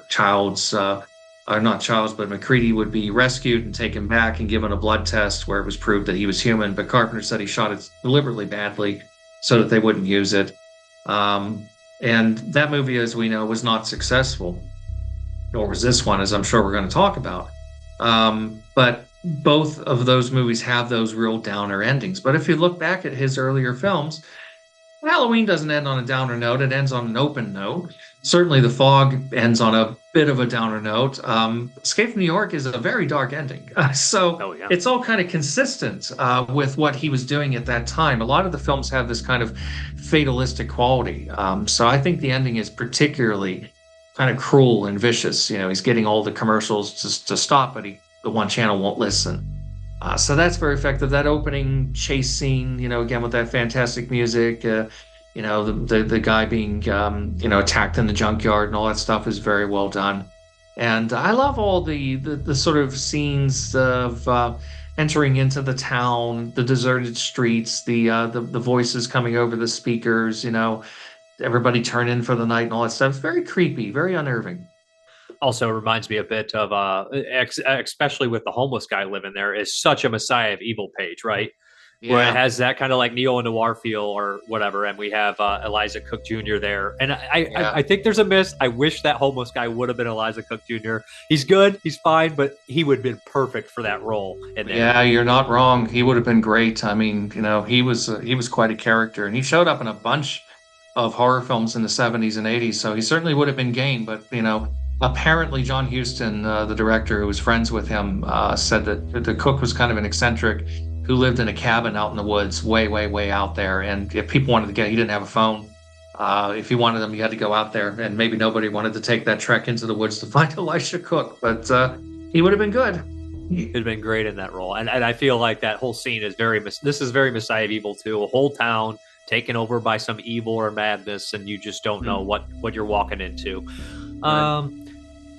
MacReady would be rescued and taken back and given a blood test where it was proved that he was human, but Carpenter said he shot it deliberately badly so that they wouldn't use it, and that movie, as we know, was not successful, nor was this one, as I'm sure we're going to talk about, but both of those movies have those real downer endings. But if you look back at his earlier films, Halloween doesn't end on a downer note. It ends on an open note. Certainly The Fog ends on a bit of a downer note. Escape from New York is a very dark ending. It's all kind of consistent with what he was doing at that time. A lot of the films have this kind of fatalistic quality. So I think the ending is particularly kind of cruel and vicious. He's getting all the commercials to stop, but the one channel won't listen. So that's very effective. That opening chase scene, again with that fantastic music, the guy being, attacked in the junkyard and all that stuff is very well done. And I love all the sort of scenes of entering into the town, the deserted streets, the voices coming over the speakers, everybody turn in for the night and all that stuff. It's very creepy, very unnerving. Also reminds me a bit of, especially with the homeless guy living there, is such a Messiah of Evil page, right? Yeah. Where it has that kind of like neo-noir feel or whatever, and we have Eliza Cook Jr. there. And I think there's a miss. I wish that homeless guy would have been Eliza Cook Jr. He's good, he's fine, but he would have been perfect for that role. Yeah, you're not wrong. He would have been great. I mean, he was quite a character, and he showed up in a bunch of horror films in the 70s and 80s, so he certainly would have been game, but, apparently, John Huston, the director who was friends with him, said that the cook was kind of an eccentric who lived in a cabin out in the woods, way, way, way out there. And if people wanted to he didn't have a phone. If you wanted them, you had to go out there. And maybe nobody wanted to take that trek into the woods to find Elisha Cook, but he would have been good. He'd have been great in that role. And I feel like that whole scene is this is very Messiah of Evil too. A whole town taken over by some evil or madness, and you just don't know what you're walking into. Right.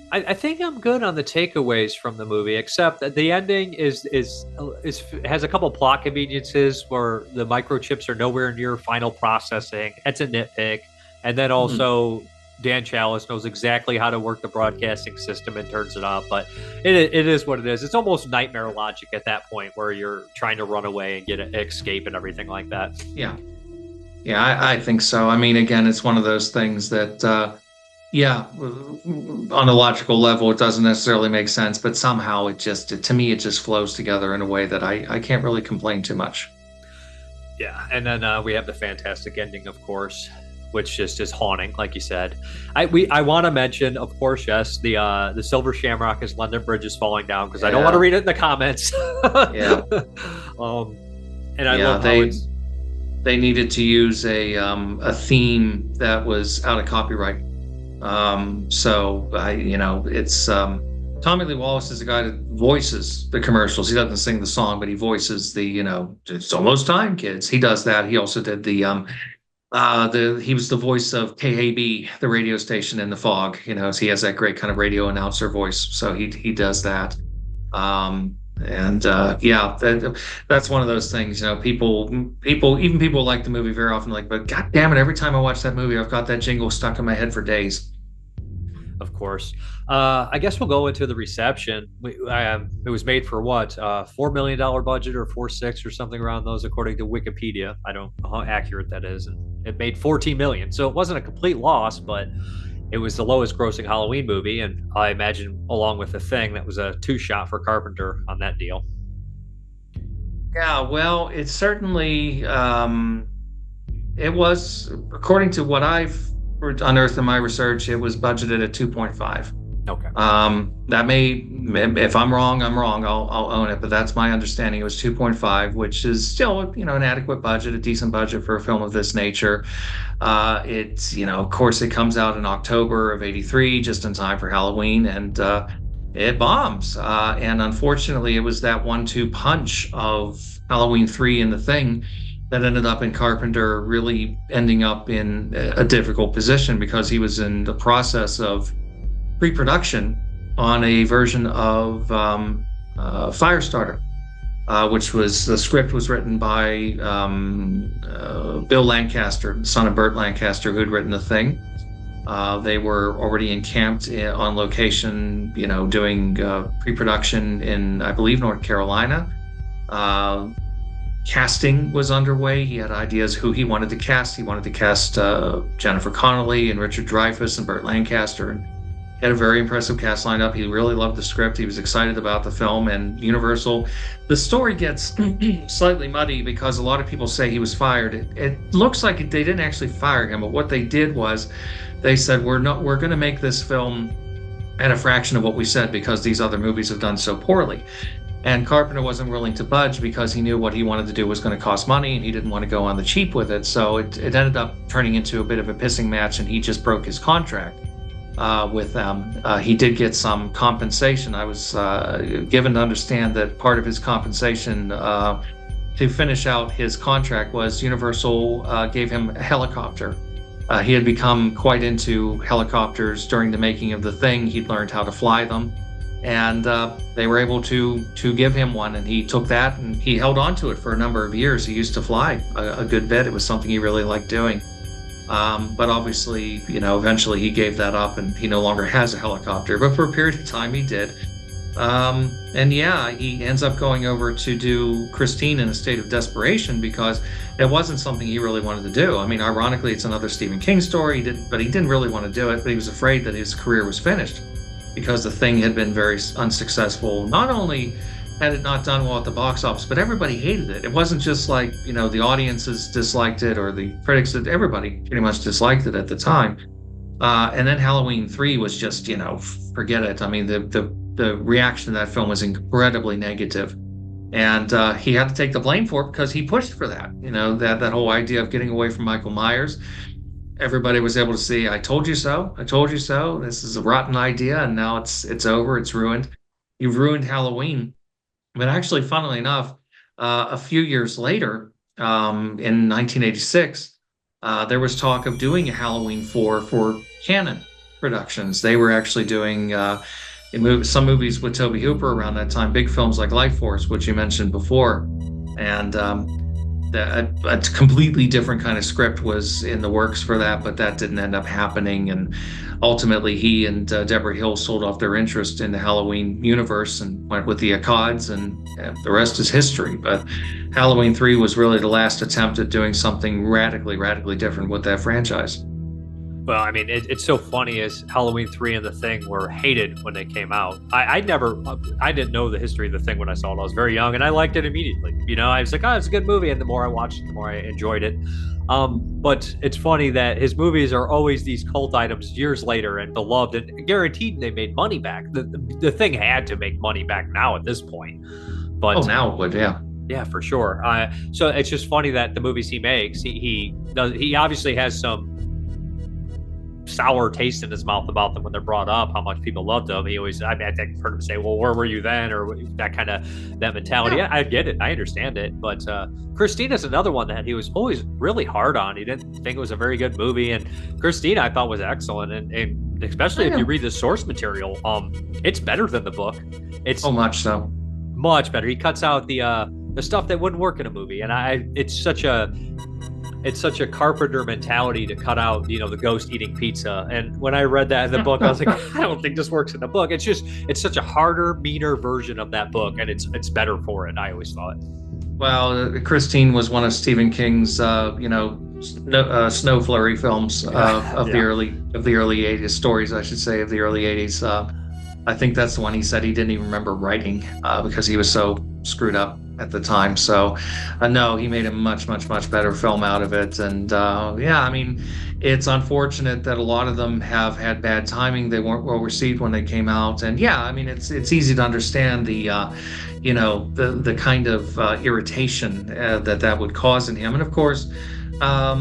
I think I'm good on the takeaways from the movie, except that the ending has a couple plot conveniences where the microchips are nowhere near final processing. It's a nitpick, and then also Dan Chalice knows exactly how to work the broadcasting system and turns it up. But it is what it is. It's almost nightmare logic at that point where you're trying to run away and get an escape and everything like that. Yeah, I think so. I mean, again, it's one of those things that. On a logical level, it doesn't necessarily make sense, but somehow it just flows together in a way that I can't really complain too much. Yeah, and then we have the fantastic ending, of course, which just is haunting, like you said. I want to mention, of course, yes, the Silver Shamrock as London Bridge is falling down, because I don't want to read it in the comments. And I love how they needed to use a theme that was out of copyright. It's Tommy Lee Wallace is the guy that voices the commercials. He doesn't sing the song, but he voices the it's almost time, kids. He does that. He also did he was the voice of KAB, the radio station in The Fog. So he has that great kind of radio announcer voice. So he does that. That's one of those things, people like the movie very often, like, but God damn it, every time I watch that movie, I've got that jingle stuck in my head for days. Of course. I guess we'll go into the reception. It was made for what, $4 million budget or 4.6 or something around those, according to Wikipedia. I don't know how accurate that is. And it made $14 million. So it wasn't a complete loss, but It was the lowest grossing Halloween movie, and I imagine along with The Thing, that was a 2-shot for Carpenter on that deal. Yeah, well, it certainly it was, according to what I've unearthed in my research, it was budgeted at 2.5. Okay. That may, if I'm wrong, I'm wrong. I'll own it, but that's my understanding. It was 2.5, which is still, an adequate budget, a decent budget for a film of this nature. It's, of course, it comes out in October of '83, just in time for Halloween, and it bombs. And unfortunately, it was that 1-2 punch of Halloween 3 and The Thing that ended up in Carpenter really ending up in a difficult position, because he was in the process of pre-production on a version of Firestarter, which was, the script was written by Bill Lancaster, son of Burt Lancaster, who'd written The Thing. They were already encamped on location, doing pre-production in, I believe, North Carolina. Casting was underway. He had ideas who he wanted to cast. He wanted to cast Jennifer Connelly and Richard Dreyfuss and Burt Lancaster. And he had a very impressive cast lineup. He really loved the script. He was excited about the film. And Universal, the story gets slightly muddy because a lot of people say he was fired. It looks like they didn't actually fire him, but what they did was they said, we're going to make this film at a fraction of what we said because these other movies have done so poorly. And Carpenter wasn't willing to budge because he knew what he wanted to do was going to cost money, and he didn't want to go on the cheap with it. So it ended up turning into a bit of a pissing match, and he just broke his contract with them. He did get some compensation. I was given to understand that part of his compensation to finish out his contract was Universal gave him a helicopter. He had become quite into helicopters during the making of The Thing. He'd learned how to fly them, and they were able to give him one, and he took that and he held on to it for a number of years. He used to fly a good bit. It was something he really liked doing. But obviously, eventually he gave that up, and he no longer has a helicopter. But for a period of time, he did. And yeah, he ends up going over to do Christine in a state of desperation because it wasn't something he really wanted to do. I mean, ironically, it's another Stephen King story. He didn't really want to do it, but he was afraid that his career was finished because The Thing had been very unsuccessful. Not only had it not done well at the box office, but everybody hated it. It wasn't just like, the audiences disliked it or the critics, everybody pretty much disliked it at the time. And then Halloween 3 was just, forget it. I mean, the reaction to that film was incredibly negative. And he had to take the blame for it because he pushed for that, that whole idea of getting away from Michael Myers. Everybody was able to see, I told you so, I told you so. This is a rotten idea, and now it's over, it's ruined. You've ruined Halloween. But actually, funnily enough, a few years later, in 1986, there was talk of doing a Halloween 4 for Canon Productions. They were actually doing some movies with Tobe Hooper around that time, big films like Life Force, which you mentioned before. And a completely different kind of script was in the works for that, but that didn't end up happening. And ultimately, he and Deborah Hill sold off their interest in the Halloween universe and went with the Atkins, and the rest is history. But Halloween 3 was really the last attempt at doing something radically different with that franchise. Well, I mean, it's so funny as Halloween 3 and The Thing were hated when they came out. I didn't know the history of The Thing when I saw it. I was very young, and I liked it immediately. I was like, oh, it's a good movie. And the more I watched it, the more I enjoyed it. But it's funny that his movies are always these cult items years later and beloved, and guaranteed they made money back. The Thing had to make money back now at this point. But now it would, yeah. Yeah, for sure. So it's just funny that the movies he makes, he obviously has some sour taste in his mouth about them when they're brought up, how much people loved them. He always, I think I've heard him say, well, where were you then? Or that mentality. Yeah. I get it. I understand it. But Christina's another one that he was always really hard on. He didn't think it was a very good movie. And Christina, I thought, was excellent. And especially if you read the source material, it's better than the book. It's so much so. Much better. He cuts out the stuff that wouldn't work in a movie. And it's such a Carpenter mentality to cut out, the ghost eating pizza. And when I read that in the book, I was like, I don't think this works in the book. It's such a harder, meaner version of that book, and it's better for it. I always thought. Well, Christine was one of Stephen King's, snow flurry films of Yeah. the early 80s, stories I should say, of the early 80s. I think that's the one he said he didn't even remember writing because he was so screwed up at the time. So no, he made a much better film out of it. And yeah, I mean, it's unfortunate that a lot of them have had bad timing. They weren't well received when they came out. And yeah, I mean, it's easy to understand the the kind of irritation that would cause in him. And of course, I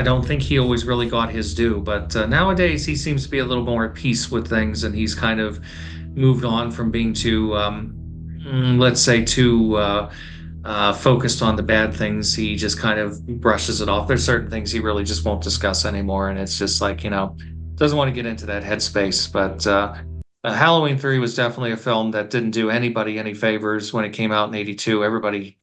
don't think he always really got his due, but nowadays he seems to be a little more at peace with things, and he's kind of moved on from being too, let's say, too focused on the bad things. He just kind of brushes it off. There's certain things he really just won't discuss anymore, and it's just like, doesn't want to get into that headspace. But Halloween 3 was definitely a film that didn't do anybody any favors when it came out in '82. Everybody,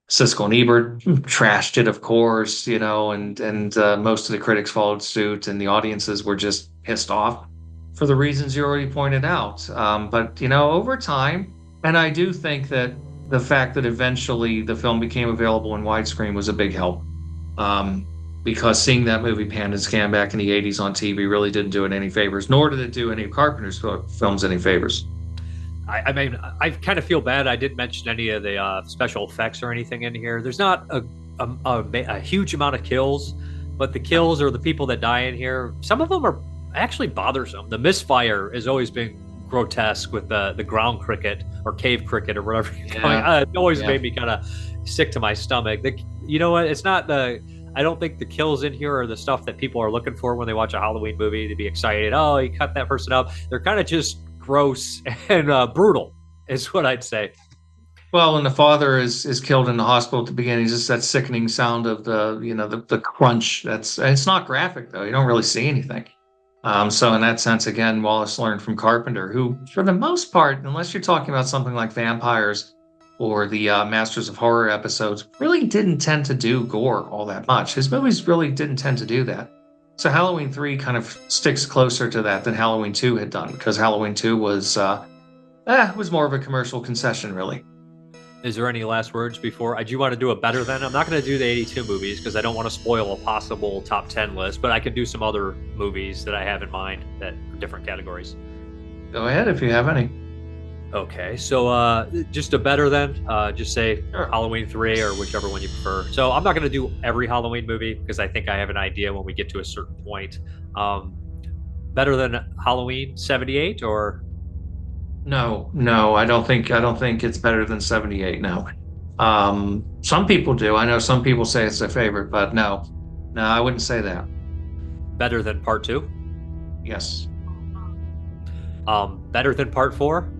Siskel and Ebert trashed it, of course, and most of the critics followed suit, and the audiences were just pissed off for the reasons you already pointed out. But over time, and I do think that the fact that eventually the film became available in widescreen was a big help, because seeing that movie pan and scan back in the '80s on TV really didn't do it any favors, nor did it do any of Carpenter's films any favors. I mean, I kind of feel bad I didn't mention any of the special effects or anything in here. There's not a huge amount of kills, but the kills or the people that die in here, some of them are actually bothersome. The misfire has always been grotesque with the ground cricket or cave cricket or whatever you're calling it. It always made me kind of sick to my stomach. You know what? It's not I don't think the kills in here are the stuff that people are looking for when they watch a Halloween movie to be excited. Oh, he cut that person up. They're kind of just gross and brutal is what I'd say. Well, when the father is killed in the hospital at the beginning, just that sickening sound of the crunch. It's not graphic though. You don't really see anything. So in that sense, again, Wallace learned from Carpenter, who for the most part, unless you're talking about something like vampires or the Masters of Horror episodes, really didn't tend to do gore all that much. His movies really didn't tend to do that. So Halloween 3 kind of sticks closer to that than Halloween 2 had done, because Halloween 2 was more of a commercial concession, really. Is there any last words before? Do you want to do a better than? I'm not going to do the '82 movies because I don't want to spoil a possible top 10 list, but I can do some other movies that I have in mind that are different categories. Go ahead if you have any. Okay, so just a better than, just say Sure. Halloween 3 or whichever one you prefer. So I'm not going to do every Halloween movie because I think I have an idea when we get to a certain point. Better than Halloween 78 or? No, I don't think it's better than 78. No. Some people do. I know some people say it's their favorite, but no, I wouldn't say that. Better than Part 2? Yes. Better than Part 4?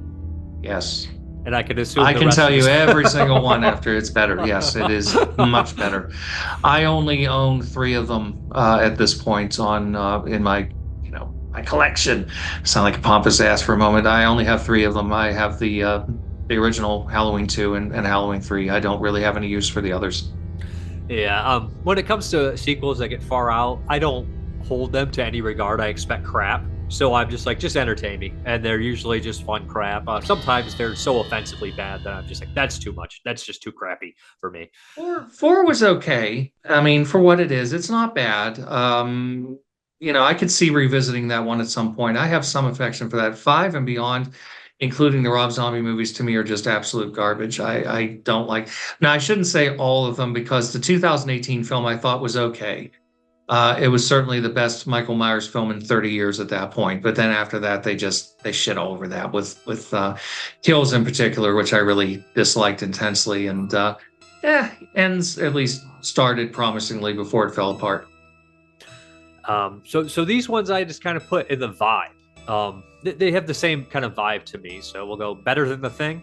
Yes. And I can assume I the can rest tell of you this- every single one after it's better. Yes, it is much better. I only own 3 of them at this point in my my collection. Sound like a pompous ass for a moment. I only have 3 of them. I have the original Halloween 2 and Halloween 3. I don't really have any use for the others. Yeah, when it comes to sequels that get far out, I don't hold them to any regard. I expect crap. So I'm just like, just entertain me. And they're usually just fun crap. Sometimes they're so offensively bad that I'm just like, that's too much. That's just too crappy for me. 4 was okay. I mean, for what it is, it's not bad. I could see revisiting that one at some point. I have some affection for that. 5 and beyond, including the Rob Zombie movies, to me are just absolute garbage. I don't like. Now, I shouldn't say all of them because the 2018 film I thought was okay. It was certainly the best Michael Myers film in 30 years at that point. But then after that, they shit all over that with Kills in particular, which I really disliked intensely. And ends at least started promisingly before it fell apart. So these ones I just kind of put in the vibe. They have the same kind of vibe to me. So we'll go Better Than The Thing.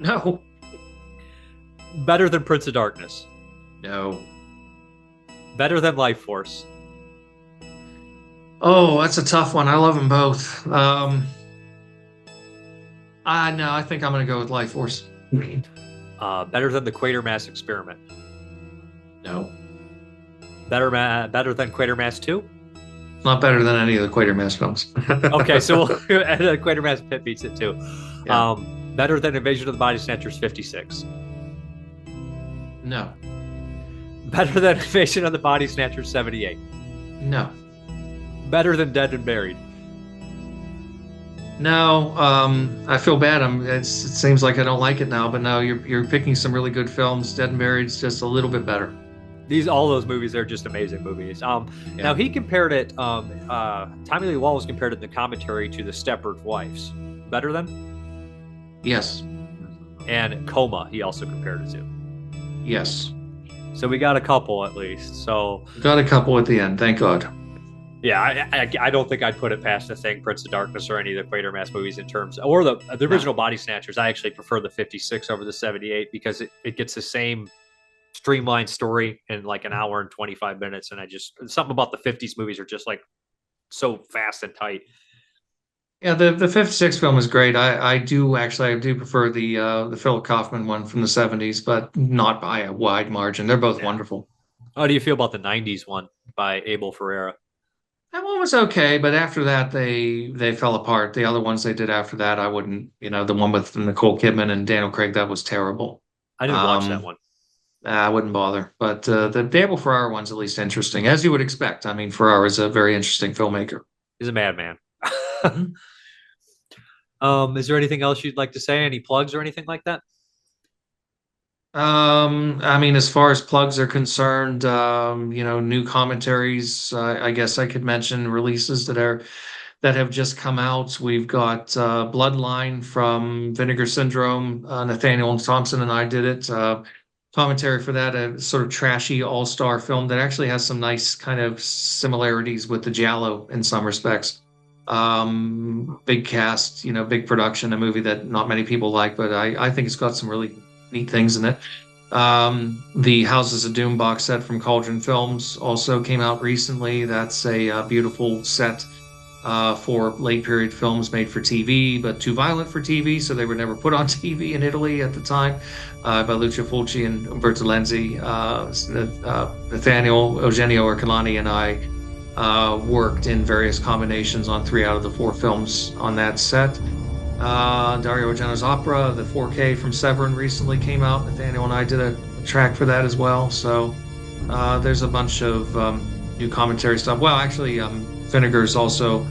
No. Better Than Prince of Darkness. No. Better Than Life Force. Oh, that's a tough one. I love them both. No, I think I'm going to go with Life Force. Better Than The Quatermass Experiment. No. Better Than Quatermass 2? Not better than any of the Quatermass films. Okay, so the Quatermass Pit beats it too. Yeah. Better Than Invasion of the Body Snatchers 56. No. Better than Invasion of the Body Snatchers 78. No. Better than Dead and Buried. No. I feel bad. It seems like I don't like it now, but no, you're picking some really good films. Dead and Buried's just a little bit better. All those movies are just amazing movies. Now he compared it. Tommy Lee Wallace compared it in the commentary to The Stepford Wives. Better than? Yes. And Coma, he also compared it to. Yes. So we got a couple at least. So got a couple at the end. Thank God. Yeah, I don't think I'd put it past The Thing, Prince of Darkness, or any of the Quatermass movies in terms, or the original Body Snatchers. I actually prefer the 56 over the 78 because it gets the same streamlined story in like an hour and 25 minutes. And something about the 50s movies are just like so fast and tight. Yeah, the 56 film is great. I do prefer the Philip Kaufman one from the 70s, but not by a wide margin. They're both wonderful. How do you feel about the 90s one by Abel Ferreira? That one was okay, but after that they fell apart. The other ones they did after that, I wouldn't. The one with Nicole Kidman and Daniel Craig, that was terrible. I didn't watch that one. I wouldn't bother. But the Abel Ferrara one's at least interesting, as you would expect. I mean, Ferrara is a very interesting filmmaker. He's a madman. Is there anything else you'd like to say? Any plugs or anything like that? I mean, as far as plugs are concerned, new commentaries, I guess I could mention releases that have just come out. We've got Bloodline from Vinegar Syndrome. Nathaniel Thompson and I did it. Commentary for that, a sort of trashy all-star film that actually has some nice kind of similarities with the Giallo in some respects. Big cast, big production, a movie that not many people like, but I think it's got some really neat things in it. The Houses of Doom box set from Cauldron Films also came out recently. That's a beautiful set for late period films made for TV, but too violent for TV, so they were never put on TV in Italy at the time, by Lucio Fulci and Umberto Lenzi. Nathaniel, Eugenio Ercolani, and I worked in various combinations on 3 out of the 4 films on that set. Dario Argento's opera, the 4K from Severin, recently came out. Nathaniel and I did a track for that as well. So there's a bunch of new commentary stuff. Well, actually, Vinegar's also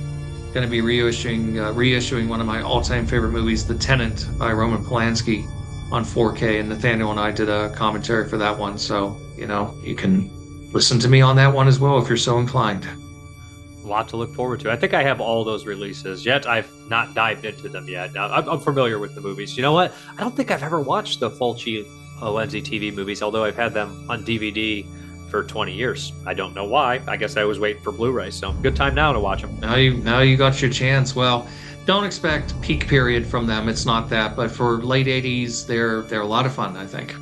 going to be reissuing one of my all-time favorite movies, The Tenant, by Roman Polanski, on 4K, and Nathaniel and I did a commentary for that one. So you can listen to me on that one as well if you're so inclined. A lot to look forward to. I think I have all those releases, yet I've not dived into them yet. Now, I'm familiar with the movies. You know what? I don't think I've ever watched the Fulci Lenzi TV movies, although I've had them on DVD for 20 years. I don't know why. I guess I was waiting for Blu-ray, so good time now to watch them. Now you got your chance. Well, don't expect peak period from them. It's not that, but for late 80s, they're a lot of fun, I think.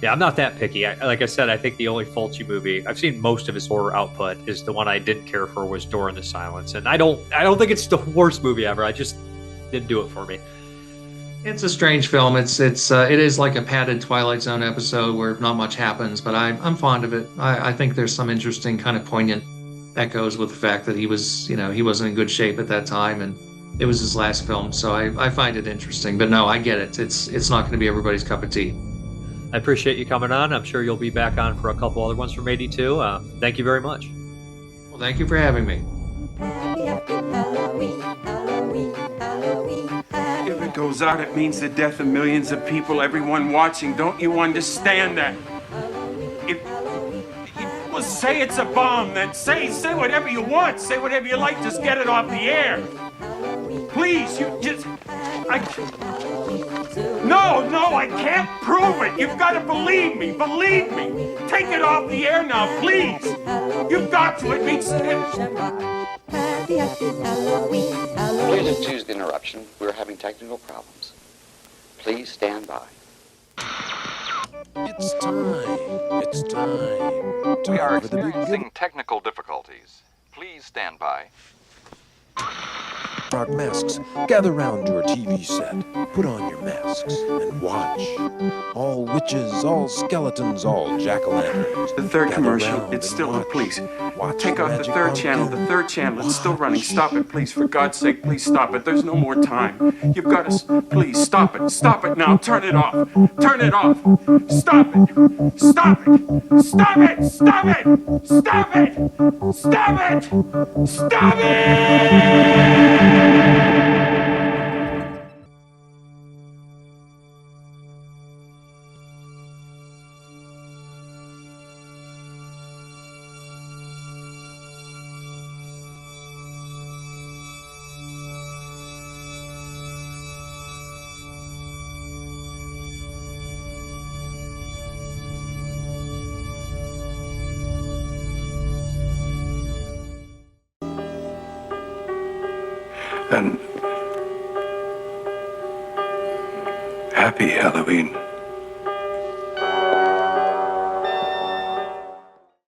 Yeah, I'm not that picky. Like I said, I think the only Fulci movie I've seen most of his horror output is the one I didn't care for was Door in the Silence, and I don't think it's the worst movie ever. I just didn't do it for me. It's a strange film. It is like a padded Twilight Zone episode where not much happens, but I'm fond of it. I think there's some interesting kind of poignant echoes with the fact that he wasn't in good shape at that time, and it was his last film. So I find it interesting. But no, I get it. It's not going to be everybody's cup of tea. I appreciate you coming on. I'm sure you'll be back on for a couple other ones from Maidie too. Thank you very much. Well, thank you for having me. If it goes out, it means the death of millions of people, everyone watching. Don't you understand that? Well, say it's a bomb, then say whatever you want. Say whatever you like, just get it off the air. Please, No, I can't prove it. You've got to believe me. Believe me. Take it off the air now, please. You've got to. It means... Please excuse the interruption. We're having technical problems. Please stand by. It's time. We are experiencing technical difficulties. Please stand by. dark masks, gather round your TV set. Put on your masks and watch. All witches, all skeletons, all jack-o'-lanterns. The third gather commercial, round it's and still, watch. please. Watch Take off the magic third channel, pumpkin. the third channel, it's still running. Watch. Stop it, please, for God's sake, please stop it. There's no more time. You've got to, please, stop it now, turn it off. Turn it off. Stop it. Stop it. Stop it. Stop it. Stop it. Stop it. Stop it. And happy Halloween.